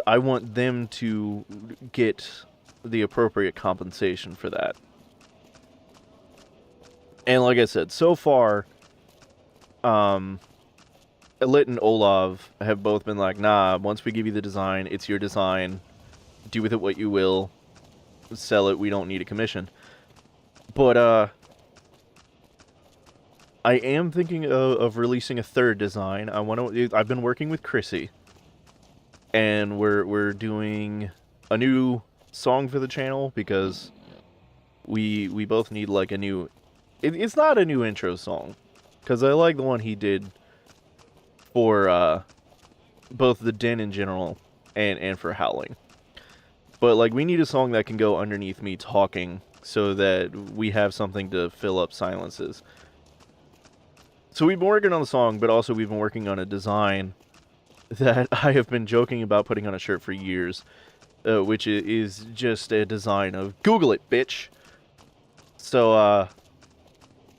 I want them to get the appropriate compensation for that. And like I said, so far, Lit and Olav have both been like, nah, once we give you the design, it's your design. Do with it what you will. Sell it, we don't need a commission. But, I am thinking of releasing a third design. I've been working with Chrissy. And we're doing a new song for the channel because we both need like a new... It's not a new intro song. Because I like the one he did for both the Den in general and for Howling. But like we need a song that can go underneath me talking so that we have something to fill up silences. So we've been working on the song, but also we've been working on a design that I have been joking about putting on a shirt for years, which is just a design of Google it, bitch. So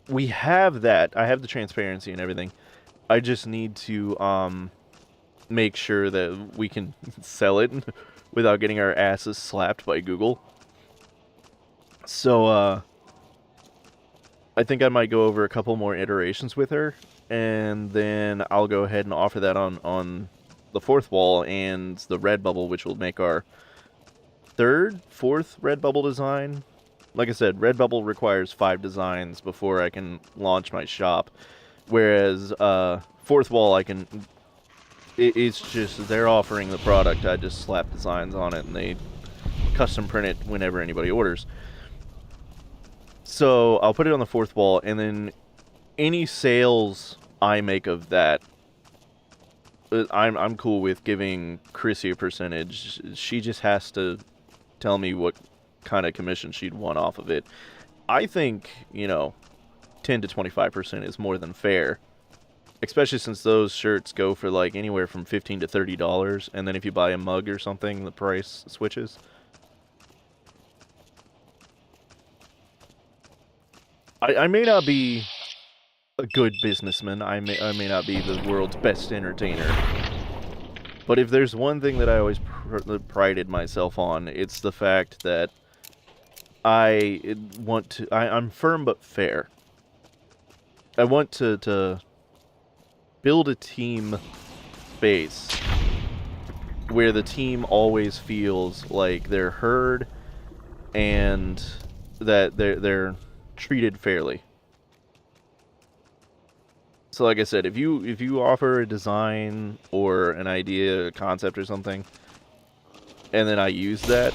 we have that. I have the transparency and everything. I just need to make sure that we can sell it without getting our asses slapped by Google. So I think I might go over a couple more iterations with her, and then I'll go ahead and offer that on the fourth wall and the red bubble, which will make our fourth red bubble design. Like I said, red bubble requires 5 designs before I can launch my shop, whereas fourth wall it's just they're offering the product. I just slap designs on it and they custom print it whenever anybody orders. So I'll put it on the fourth wall, and then any sales I make of that, I'm cool with giving Chrissy a percentage. She just has to tell me what kind of commission she'd want off of it. I think, 10 to 25% is more than fair. Especially since those shirts go for like anywhere from $15 to $30, and then if you buy a mug or something, the price switches. I may not be a good businessman. I may not be the world's best entertainer. But if there's one thing that I always prided myself on, it's the fact that I'm firm but fair. I want to build a team base where the team always feels like they're heard and that they're treated fairly. So like I said, if you offer a design or an idea, a concept or something, and then I use that,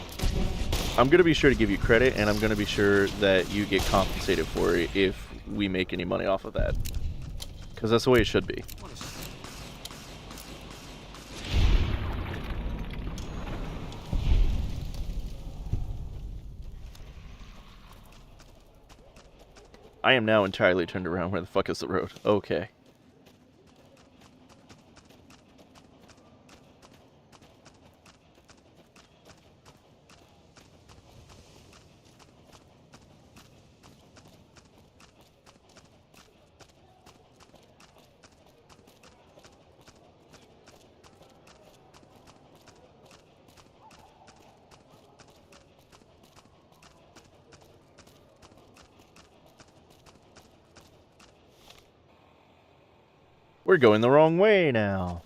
I'm going to be sure to give you credit, and I'm going to be sure that you get compensated for it if we make any money off of that. Because that's the way it should be. I am now entirely turned around. Where the fuck is the road? Okay. We're going the wrong way now.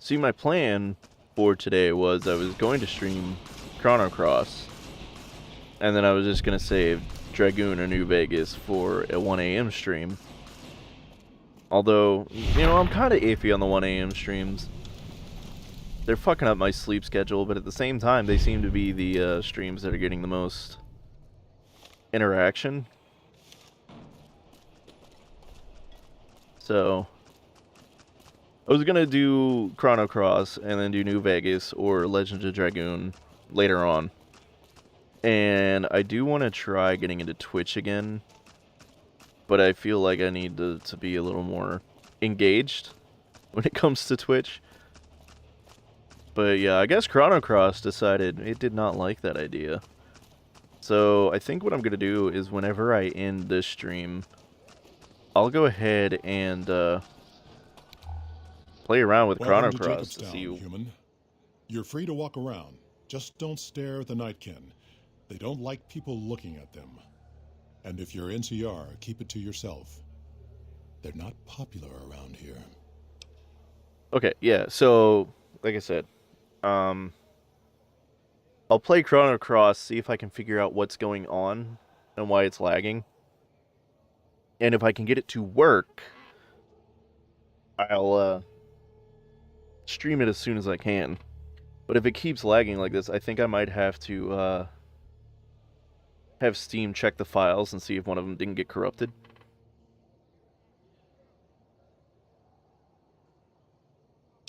See, my plan for today was I was going to stream Chrono Cross, and then I was just going to save Dragoon or New Vegas for a 1 a.m. stream. Although, you know, I'm kind of iffy on the 1 a.m. streams. They're fucking up my sleep schedule, but at the same time, they seem to be the streams that are getting the most interaction. So I was gonna do Chrono Cross and then do New Vegas or Legend of Dragoon later on. And I do want to try getting into Twitch again, but I feel like I need to be a little more engaged when it comes to Twitch. But yeah, I guess Chrono Cross decided it did not like that idea. So I think what I'm gonna do is whenever I end this stream, I'll go ahead and play around with Chrono Cross to see. Human. You're free to walk around. Just don't stare at the Nightkin. They don't like people looking at them. And if you're NCR, keep it to yourself. They're not popular around here. Okay, yeah, so, like I said, I'll play Chrono Cross, see if I can figure out what's going on and why it's lagging. And if I can get it to work, I'll stream it as soon as I can. But if it keeps lagging like this, I think I might have to have Steam check the files and see if one of them didn't get corrupted.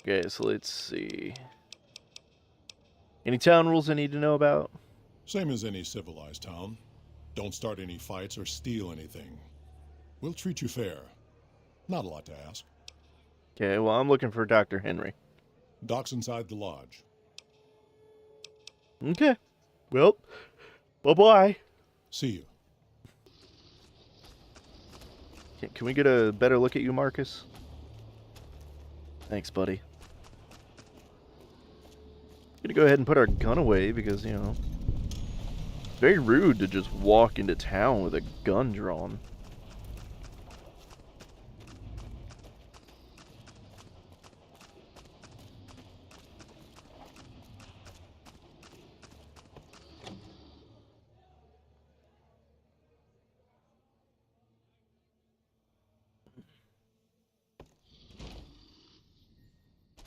Okay, so let's see. Any town rules I need to know about? Same as any civilized town. Don't start any fights or steal anything. We'll treat you fair. Not a lot to ask. Okay, well, I'm looking for Dr. Henry. Doc's inside the lodge. Okay. Well, bye-bye. See you. Can we get a better look at you, Marcus? Thanks, buddy. Gonna go ahead and put our gun away because, you know, it's very rude to just walk into town with a gun drawn.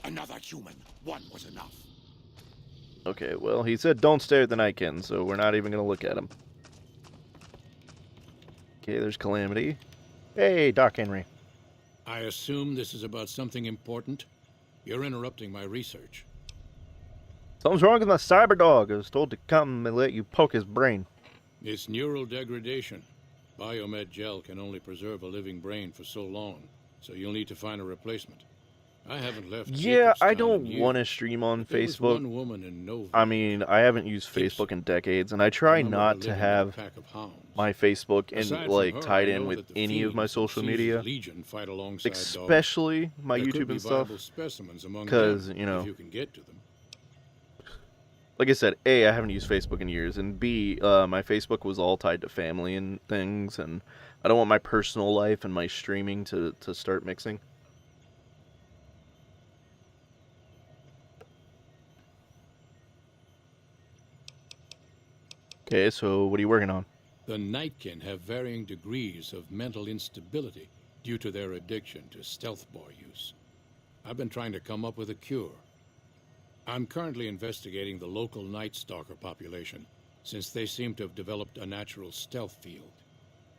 Another human. One was enough. Okay, well, he said don't stare at the Nightkin, so we're not even gonna look at him. Okay, there's Calamity. Hey, Doc Henry. I assume this is about something important? You're interrupting my research. Something's wrong with my cyber dog. I was told to come and let you poke his brain. It's neural degradation. Biomed gel can only preserve a living brain for so long, so you'll need to find a replacement. I haven't left. Yeah, I don't want to stream on Facebook. One woman in Nova. I mean, I haven't used Facebook in decades, and I try not to have my Facebook and tied in with any of my social media, especially my YouTube and stuff, because you know, like I said, A, I haven't used Facebook in years, and B, my Facebook was all tied to family and things, and I don't want my personal life and my streaming to start mixing. Okay, so what are you working on? The Nightkin have varying degrees of mental instability due to their addiction to stealth boy use. I've been trying to come up with a cure. I'm currently investigating the local Night Stalker population, since they seem to have developed a natural stealth field.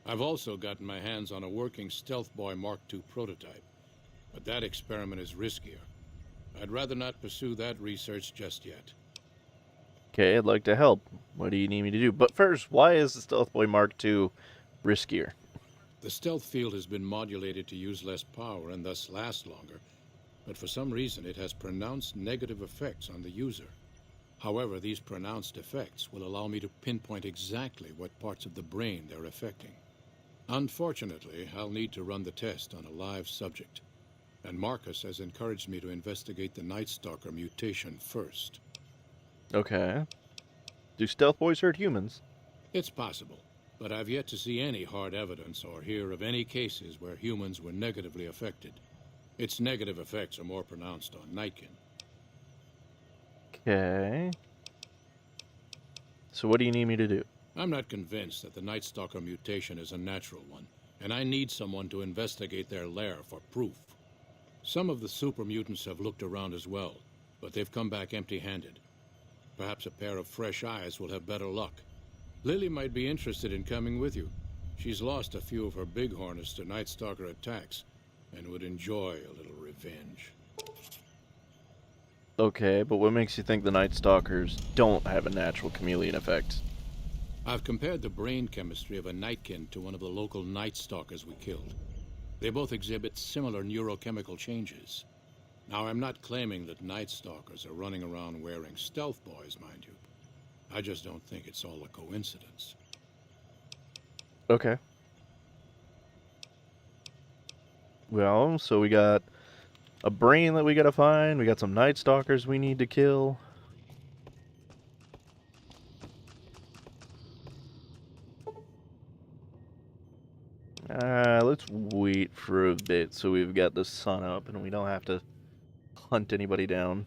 I've also gotten my hands on a working Stealth Boy Mark II prototype, but that experiment is riskier. I'd rather not pursue that research just yet. Okay, I'd like to help. What do you need me to do? But first, why is the Stealth Boy Mark II riskier? The stealth field has been modulated to use less power and thus last longer, but for some reason it has pronounced negative effects on the user. However, these pronounced effects will allow me to pinpoint exactly what parts of the brain they're affecting. Unfortunately, I'll need to run the test on a live subject, and Marcus has encouraged me to investigate the Night Stalker mutation first. Okay. Do Stealth Boys hurt humans? It's possible, but I've yet to see any hard evidence or hear of any cases where humans were negatively affected. Its negative effects are more pronounced on Nightkin. Okay. So what do you need me to do? I'm not convinced that the Night Stalker mutation is a natural one, and I need someone to investigate their lair for proof. Some of the super mutants have looked around as well, but they've come back empty-handed. Perhaps a pair of fresh eyes will have better luck. Lily might be interested in coming with you. She's lost a few of her bighorners to Night Stalker attacks, and would enjoy a little revenge. Okay, but what makes you think the Night Stalkers don't have a natural chameleon effect? I've compared the brain chemistry of a Nightkin to one of the local Night Stalkers we killed. They both exhibit similar neurochemical changes. Now, I'm not claiming that Night Stalkers are running around wearing stealth boys, mind you. I just don't think it's all a coincidence. Okay. Well, so we got a brain that we gotta find, we got some Night Stalkers we need to kill. Let's wait for a bit so we've got the sun up and we don't have to hunt anybody down.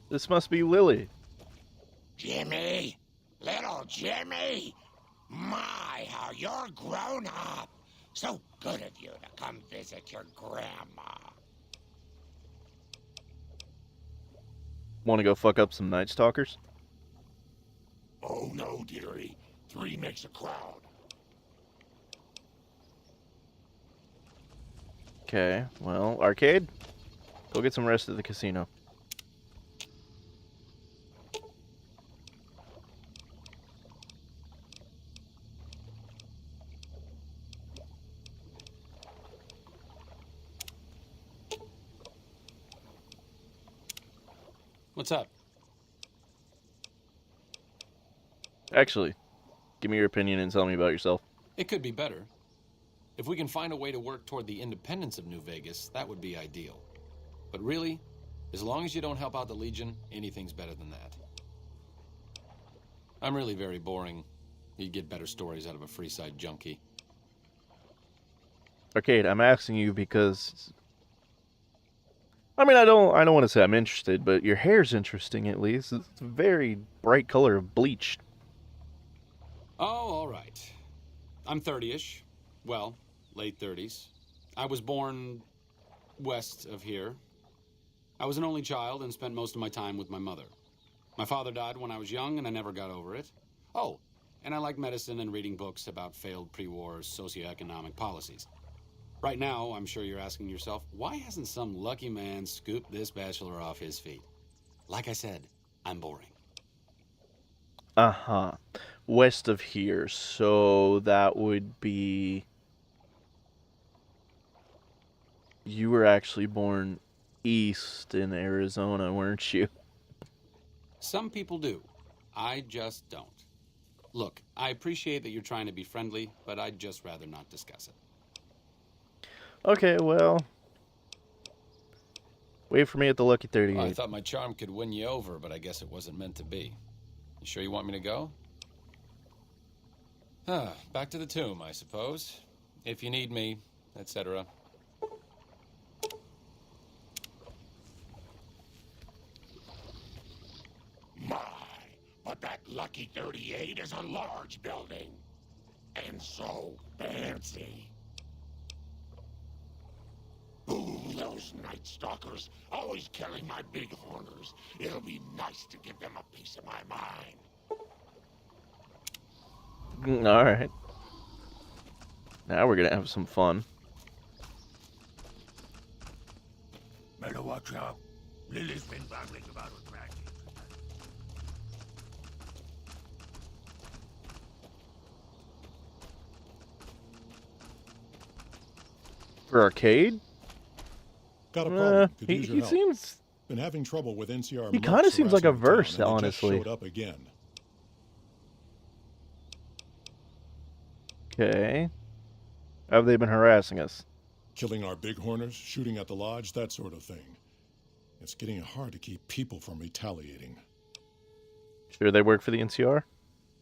This must be Lily. Jimmy! Little Jimmy! My, how you're grown up! So good of you to come visit your grandma. Want to go fuck up some Night Stalkers? Oh no, dearie. 3 makes a crowd. Okay, well, Arcade, go get some rest at the casino. What's up? Actually, give me your opinion and tell me about yourself. It could be better. If we can find a way to work toward the independence of New Vegas, that would be ideal. But really, as long as you don't help out the Legion, anything's better than that. I'm really very boring. You'd get better stories out of a Freeside junkie. Arcade, I'm asking you because I mean, I don't want to say I'm interested, but your hair's interesting at least. It's a very bright color of bleach. Oh, all right. I'm 30-ish. Well, late 30s. I was born west of here. I was an only child and spent most of my time with my mother. My father died when I was young and I never got over it. Oh, and I like medicine and reading books about failed pre-war socioeconomic policies. Right now, I'm sure you're asking yourself, why hasn't some lucky man scooped this bachelor off his feet? Like I said, I'm boring. Uh-huh. West of here, so that would be... You were actually born east in Arizona, weren't you? Some people do. I just don't. Look, I appreciate that you're trying to be friendly, but I'd just rather not discuss it. Okay, well... Wait for me at the Lucky 38. Well, I thought my charm could win you over, but I guess it wasn't meant to be. You sure you want me to go? Back to the tomb, I suppose. If you need me, etc. My, but that Lucky 38 is a large building. And so fancy. Ooh, little Those Night Stalkers, always killing my bighorners. It'll be nice to give them a piece of my mind. Alright. Now we're gonna have some fun. Better watch out. Lily's been babbling about her magic. For arcade? Got a problem. Could He use your help. seems... Been having trouble with NCR. He kind of seems like a harassing the town, verse, and they honestly. just showed up again. Okay. How have they been harassing us? Killing our bighorners, shooting at the lodge, that sort of thing. It's getting hard to keep people from retaliating. Sure they work for the NCR?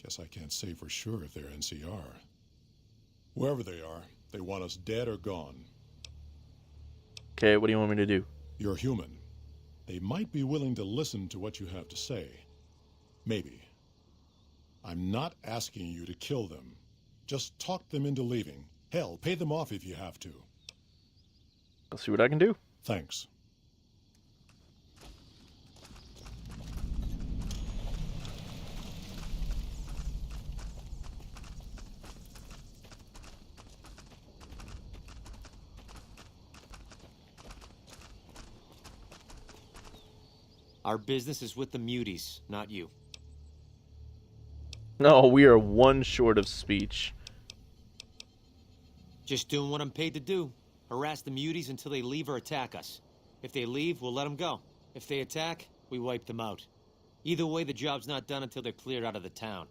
Guess I can't say for sure if they're NCR. Wherever they are, they want us dead or gone. Okay, what do you want me to do? You're human. They might be willing to listen to what you have to say. Maybe. I'm not asking you to kill them. Just talk them into leaving. Hell, pay them off if you have to. I'll see what I can do. Thanks. Our business is with the muties, not you. No, we are one short of speech. Just doing what I'm paid to do. Harass the muties until they leave or attack us. If they leave, we'll let them go. If they attack, we wipe them out. Either way, the job's not done until they're cleared out of the town.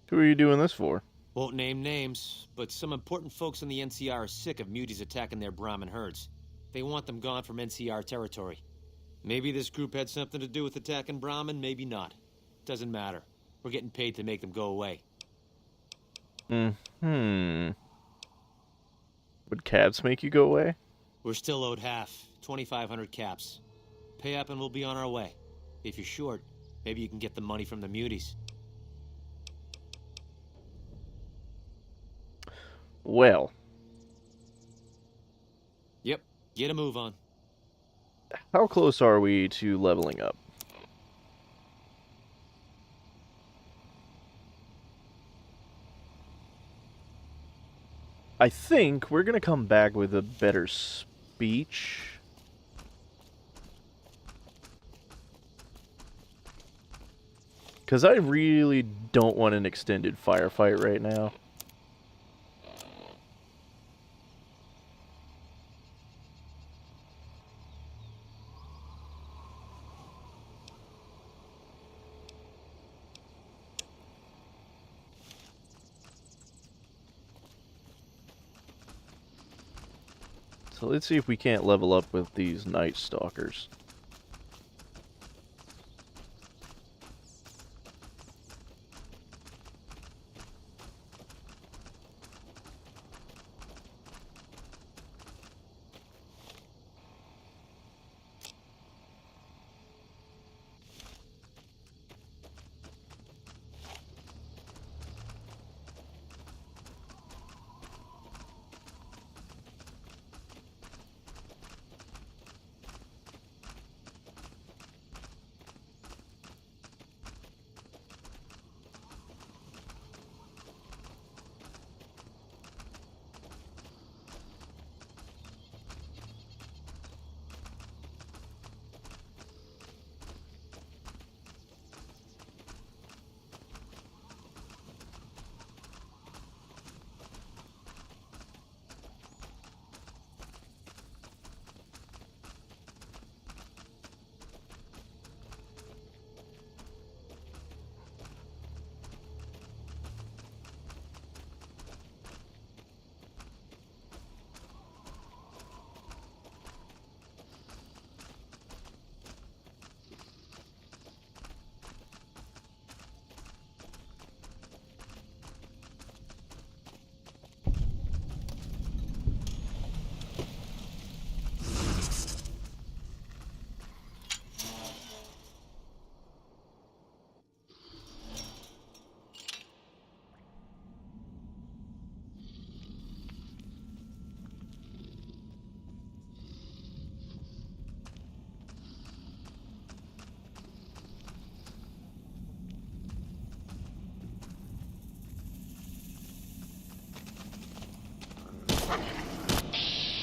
Who are you doing this for? Won't name names, but some important folks in the NCR are sick of muties attacking their Brahmin herds. They want them gone from NCR territory. Maybe this group had something to do with attacking Brahmin, maybe not. Doesn't matter. We're getting paid to make them go away. Would caps make you go away? We're still owed half, 2,500 caps. Pay up and we'll be on our way. If you're short, maybe you can get the money from the muties. Well. Yep, get a move on. How close are we to leveling up? I think we're going to come back with a better speech. Because I really don't want an extended firefight right now. So let's see if we can't level up with these Night Stalkers.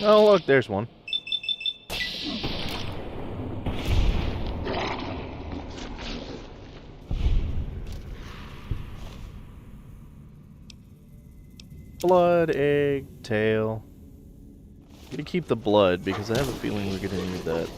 Oh, look, there's one. Blood, egg, tail. I'm gonna keep the blood because I have a feeling we're gonna need that.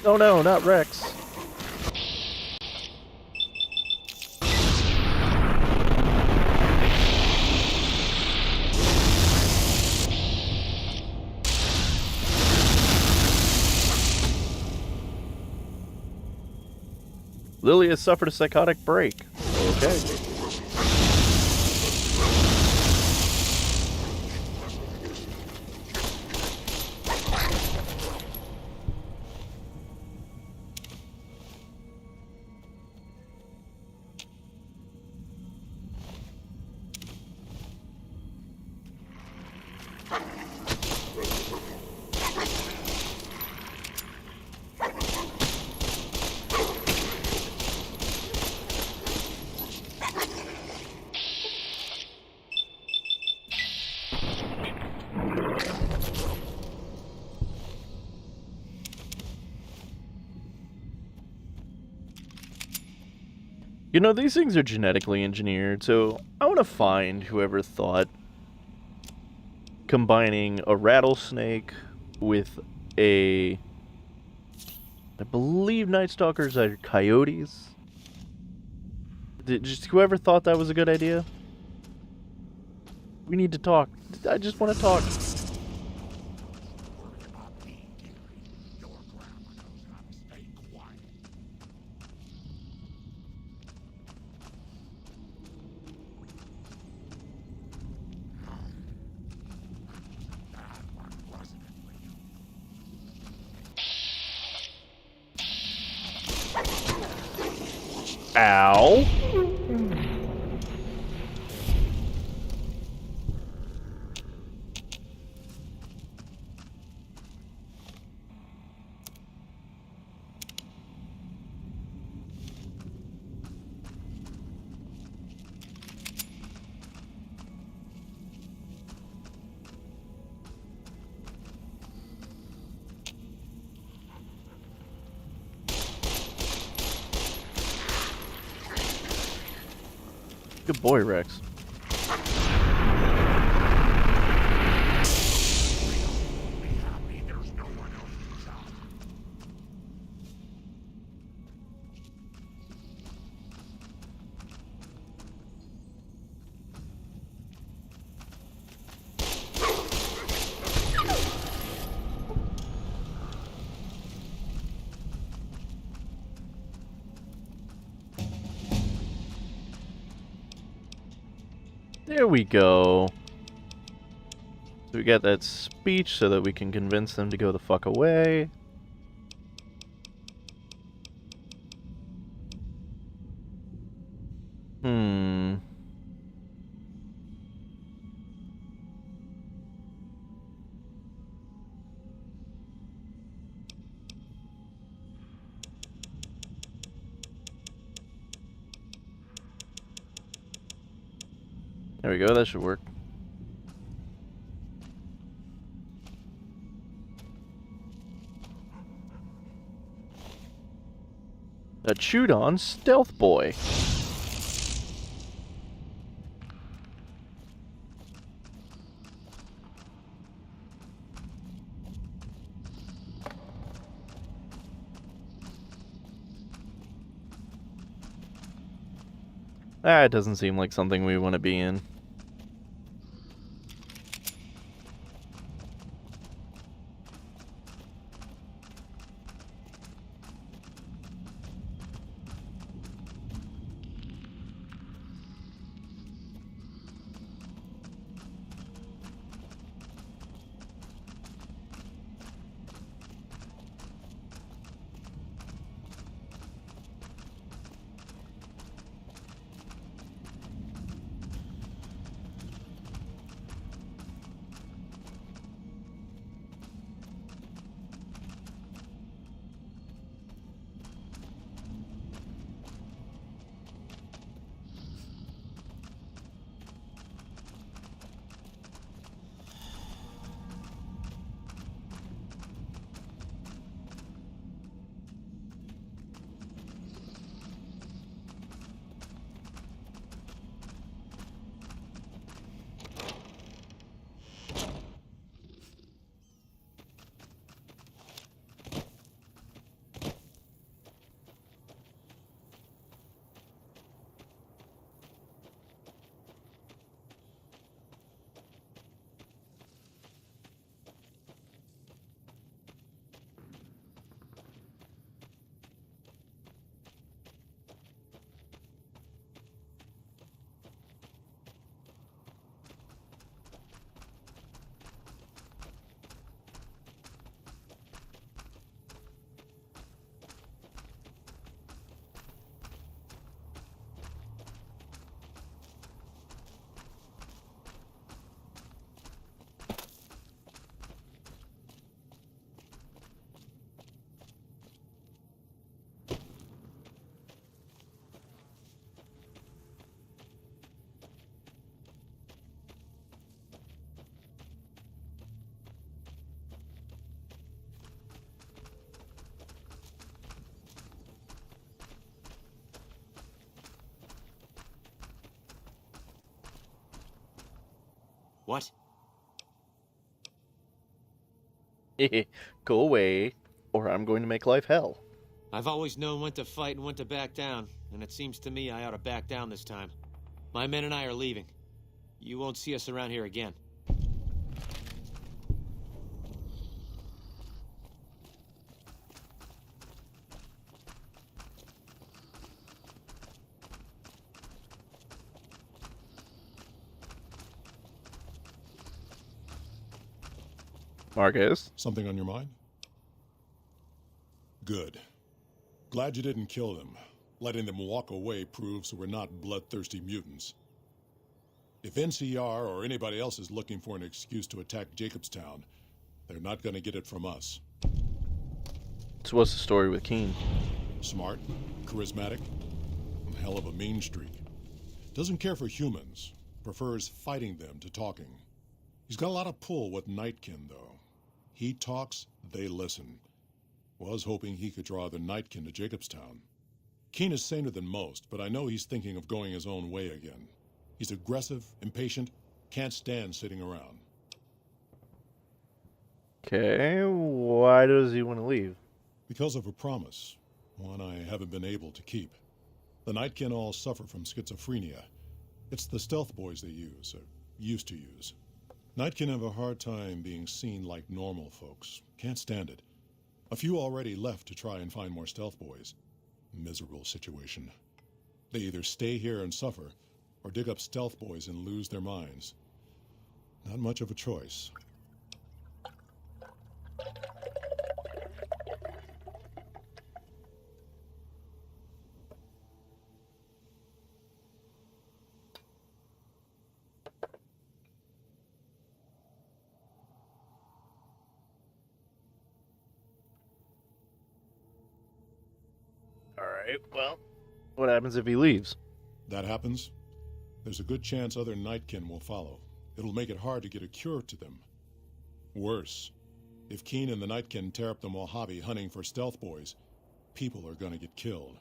Oh no, not Rex. Lily has suffered a psychotic break. Okay. You know, these things are genetically engineered, so I want to find whoever thought combining a rattlesnake with I believe Night Stalkers are coyotes. Just whoever thought that was a good idea. We need to talk. I just want to talk. Ow. Good boy, Rex. There we go. So we got that speech so that we can convince them to go the fuck away. There we go, that should work. A chewed on stealth boy. It doesn't seem like something we want to be in. What? Go away, or I'm going to make life hell. I've always known when to fight and when to back down, and it seems to me I ought to back down this time. My men and I are leaving. You won't see us around here again. Marcus? Something on your mind? Good. Glad you didn't kill them. Letting them walk away proves we're not bloodthirsty mutants. If NCR or anybody else is looking for an excuse to attack Jacobstown, they're not going to get it from us. So what's the story with Keen? Smart, charismatic, and hell of a mean streak. Doesn't care for humans, prefers fighting them to talking. He's got a lot of pull with Nightkin, though. He talks, they listen. Was hoping he could draw the Nightkin to Jacobstown. Keen is saner than most, but I know he's thinking of going his own way again. He's aggressive, impatient, can't stand sitting around. Okay, why does he want to leave? Because of a promise, one I haven't been able to keep. The Nightkin all suffer from schizophrenia. It's the stealth boys they use, or used to use. Nightkin have a hard time being seen like normal folks. Can't stand it. A few already left to try and find more stealth boys. Miserable situation. They either stay here and suffer, or dig up stealth boys and lose their minds. Not much of a choice. Alright, well, what happens if he leaves? That happens, there's a good chance other Nightkin will follow. It'll make it hard to get a cure to them. Worse, if Keen and the Nightkin tear up the Mojave hunting for stealth boys, people are gonna get killed.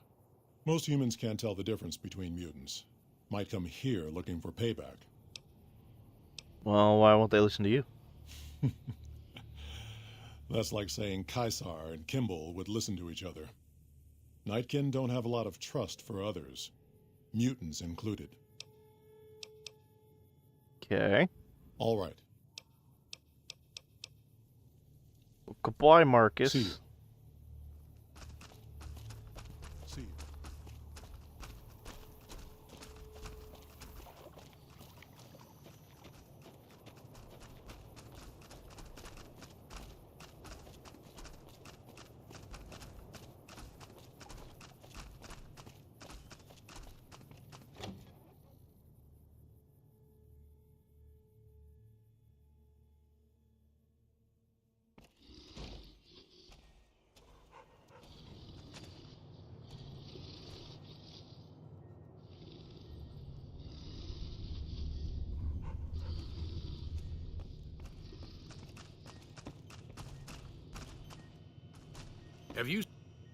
Most humans can't tell the difference between mutants. Might come here looking for payback. Well, why won't they listen to you? That's like saying Caesar and Kimball would listen to each other. Nightkin don't have a lot of trust for others, mutants included. Okay. All right. Well, goodbye, Marcus. See you. See you.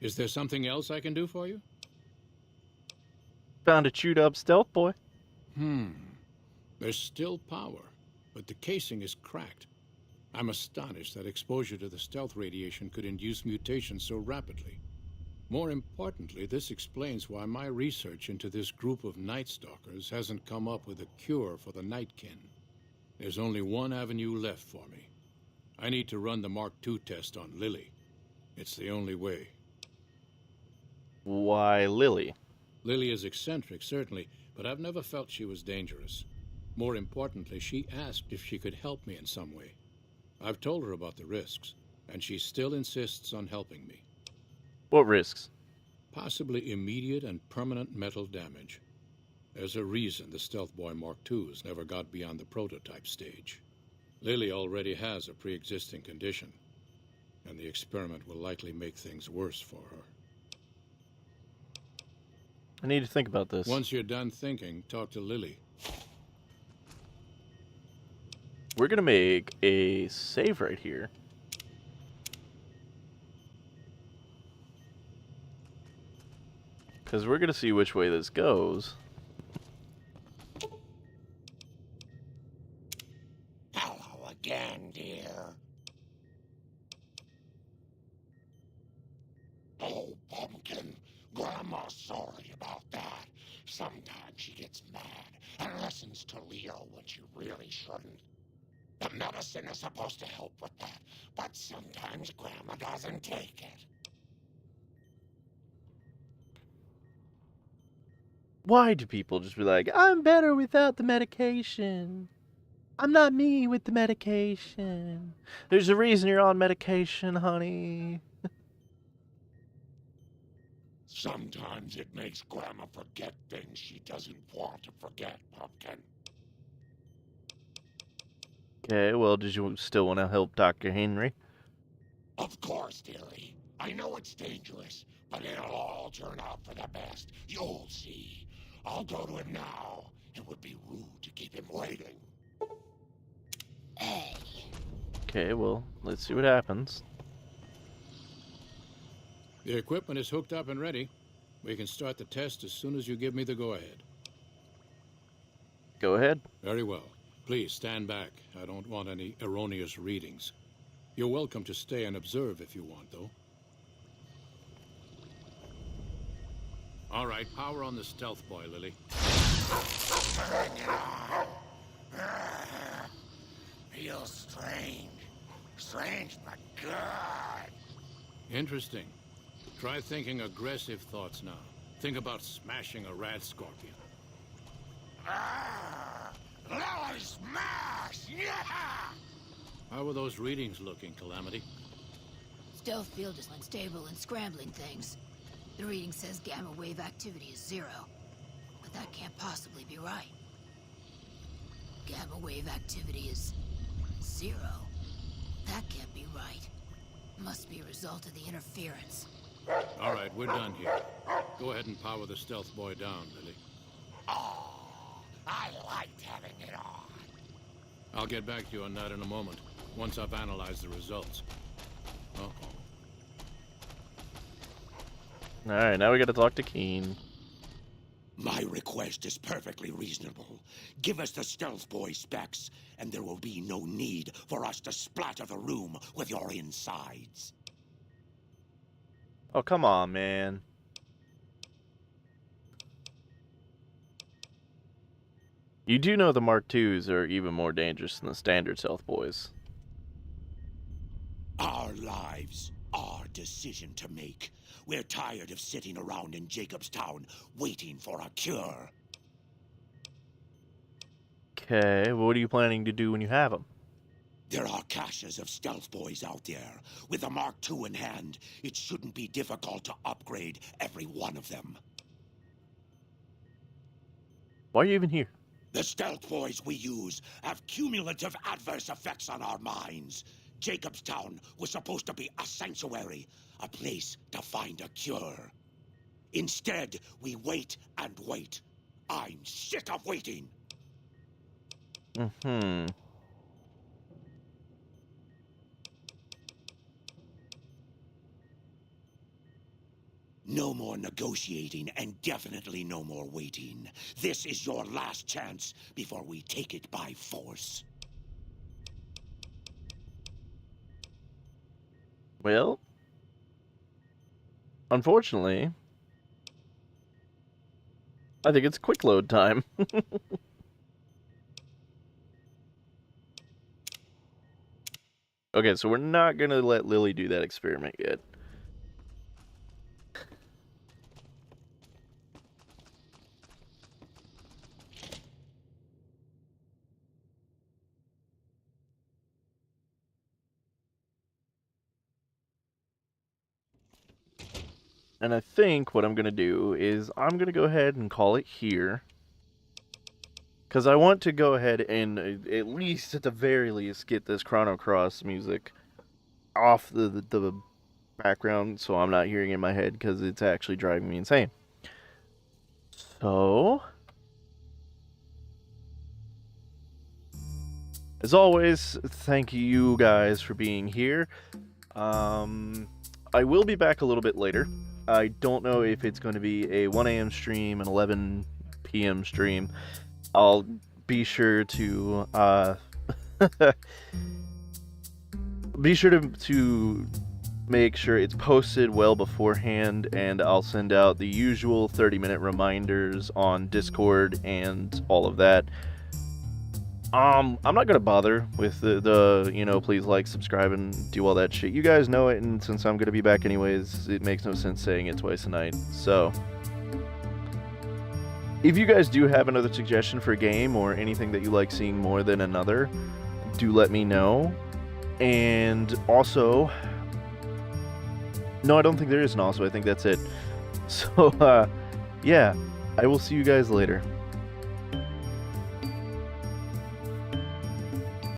Is there something else I can do for you? Found a chewed up stealth boy. There's still power, but the casing is cracked. I'm astonished that exposure to the stealth radiation could induce mutations so rapidly. More importantly, this explains why my research into this group of Night Stalkers hasn't come up with a cure for the Nightkin. There's only one avenue left for me. I need to run the Mark II test on Lily. It's the only way. Why Lily? Lily is eccentric, certainly, but I've never felt she was dangerous. More importantly, she asked if she could help me in some way. I've told her about the risks, and she still insists on helping me. What risks? Possibly immediate and permanent metal damage. There's a reason the Stealth Boy Mark IIs never got beyond the prototype stage. Lily already has a pre-existing condition, and the experiment will likely make things worse for her. I need to think about this. Once you're done thinking, talk to Lily. We're gonna make a save right here. Because we're gonna see which way this goes. Hello again, dear. Oh, Pumpkin. Grandma's sorry about that. Sometimes she gets mad and listens to Leo when she really shouldn't. The medicine is supposed to help with that, but sometimes Grandma doesn't take it. Why do people just be like, I'm better without the medication? I'm not me with the medication. There's a reason you're on medication, honey. Sometimes it makes Grandma forget things she doesn't want to forget, Pumpkin. Okay, well, did you still want to help Dr. Henry? Of course, dearie. I know it's dangerous, but it'll all turn out for the best. You'll see. I'll go to him now. It would be rude to keep him waiting. Hey. Okay, well, let's see what happens. The equipment is hooked up and ready. We can start the test as soon as you give me the go-ahead. Go ahead. Very well. Please stand back. I don't want any erroneous readings. You're welcome to stay and observe if you want, though. All right, power on the stealth boy, Lily. Feels strange. Strange, but good. Interesting. Try thinking aggressive thoughts now. Think about smashing a rat scorpion. Lily smash! Yeah! How are those readings looking, Calamity? Stealth field is unstable and scrambling things. The reading says gamma wave activity is 0. But that can't possibly be right. Gamma wave activity is 0. That can't be right. Must be a result of the interference. All right, we're done here. Go ahead and power the stealth boy down, Lily. Oh, I liked having it on. I'll get back to you on that in a moment, once I've analyzed the results. Uh-oh. Alright, now we gotta talk to Keen. My request is perfectly reasonable. Give us the stealth boy specs, and there will be no need for us to splatter the room with your insides. Oh, come on, man. You do know the Mark IIs are even more dangerous than the standard stealth boys. Our lives, our decision to make. We're tired of sitting around in Jacobstown waiting for a cure. Okay, well, what are you planning to do when you have them? There are caches of stealth boys out there. With the Mark II in hand, it shouldn't be difficult to upgrade every one of them. Why are you even here? The stealth boys we use have cumulative adverse effects on our minds. Jacobstown was supposed to be a sanctuary, a place to find a cure. Instead, we wait and wait. I'm sick of waiting. Mm-hmm. No more negotiating and definitely no more waiting. This is your last chance before we take it by force. Well, unfortunately, I think it's quick load time. Okay, so we're not gonna let Lily do that experiment yet. And I think what I'm going to do is I'm going to go ahead and call it here. Because I want to go ahead and, at least, at the very least, get this Chrono Cross music off the background so I'm not hearing it in my head because it's actually driving me insane. So, as always, thank you guys for being here. I will be back a little bit later. I don't know if it's going to be a 1 a.m. stream, an 11 p.m. stream. I'll be sure to to make sure it's posted well beforehand, and I'll send out the usual 30-minute reminders on Discord and all of that. I'm not gonna bother with the you know, please like, subscribe, and do all that shit. You guys know it, and since I'm gonna be back anyways, it makes no sense saying it twice a night. So, if you guys do have another suggestion for a game or anything that you like seeing more than another, do let me know. And also, no, I don't think there is an also. I think that's it. So, yeah, I will see you guys later.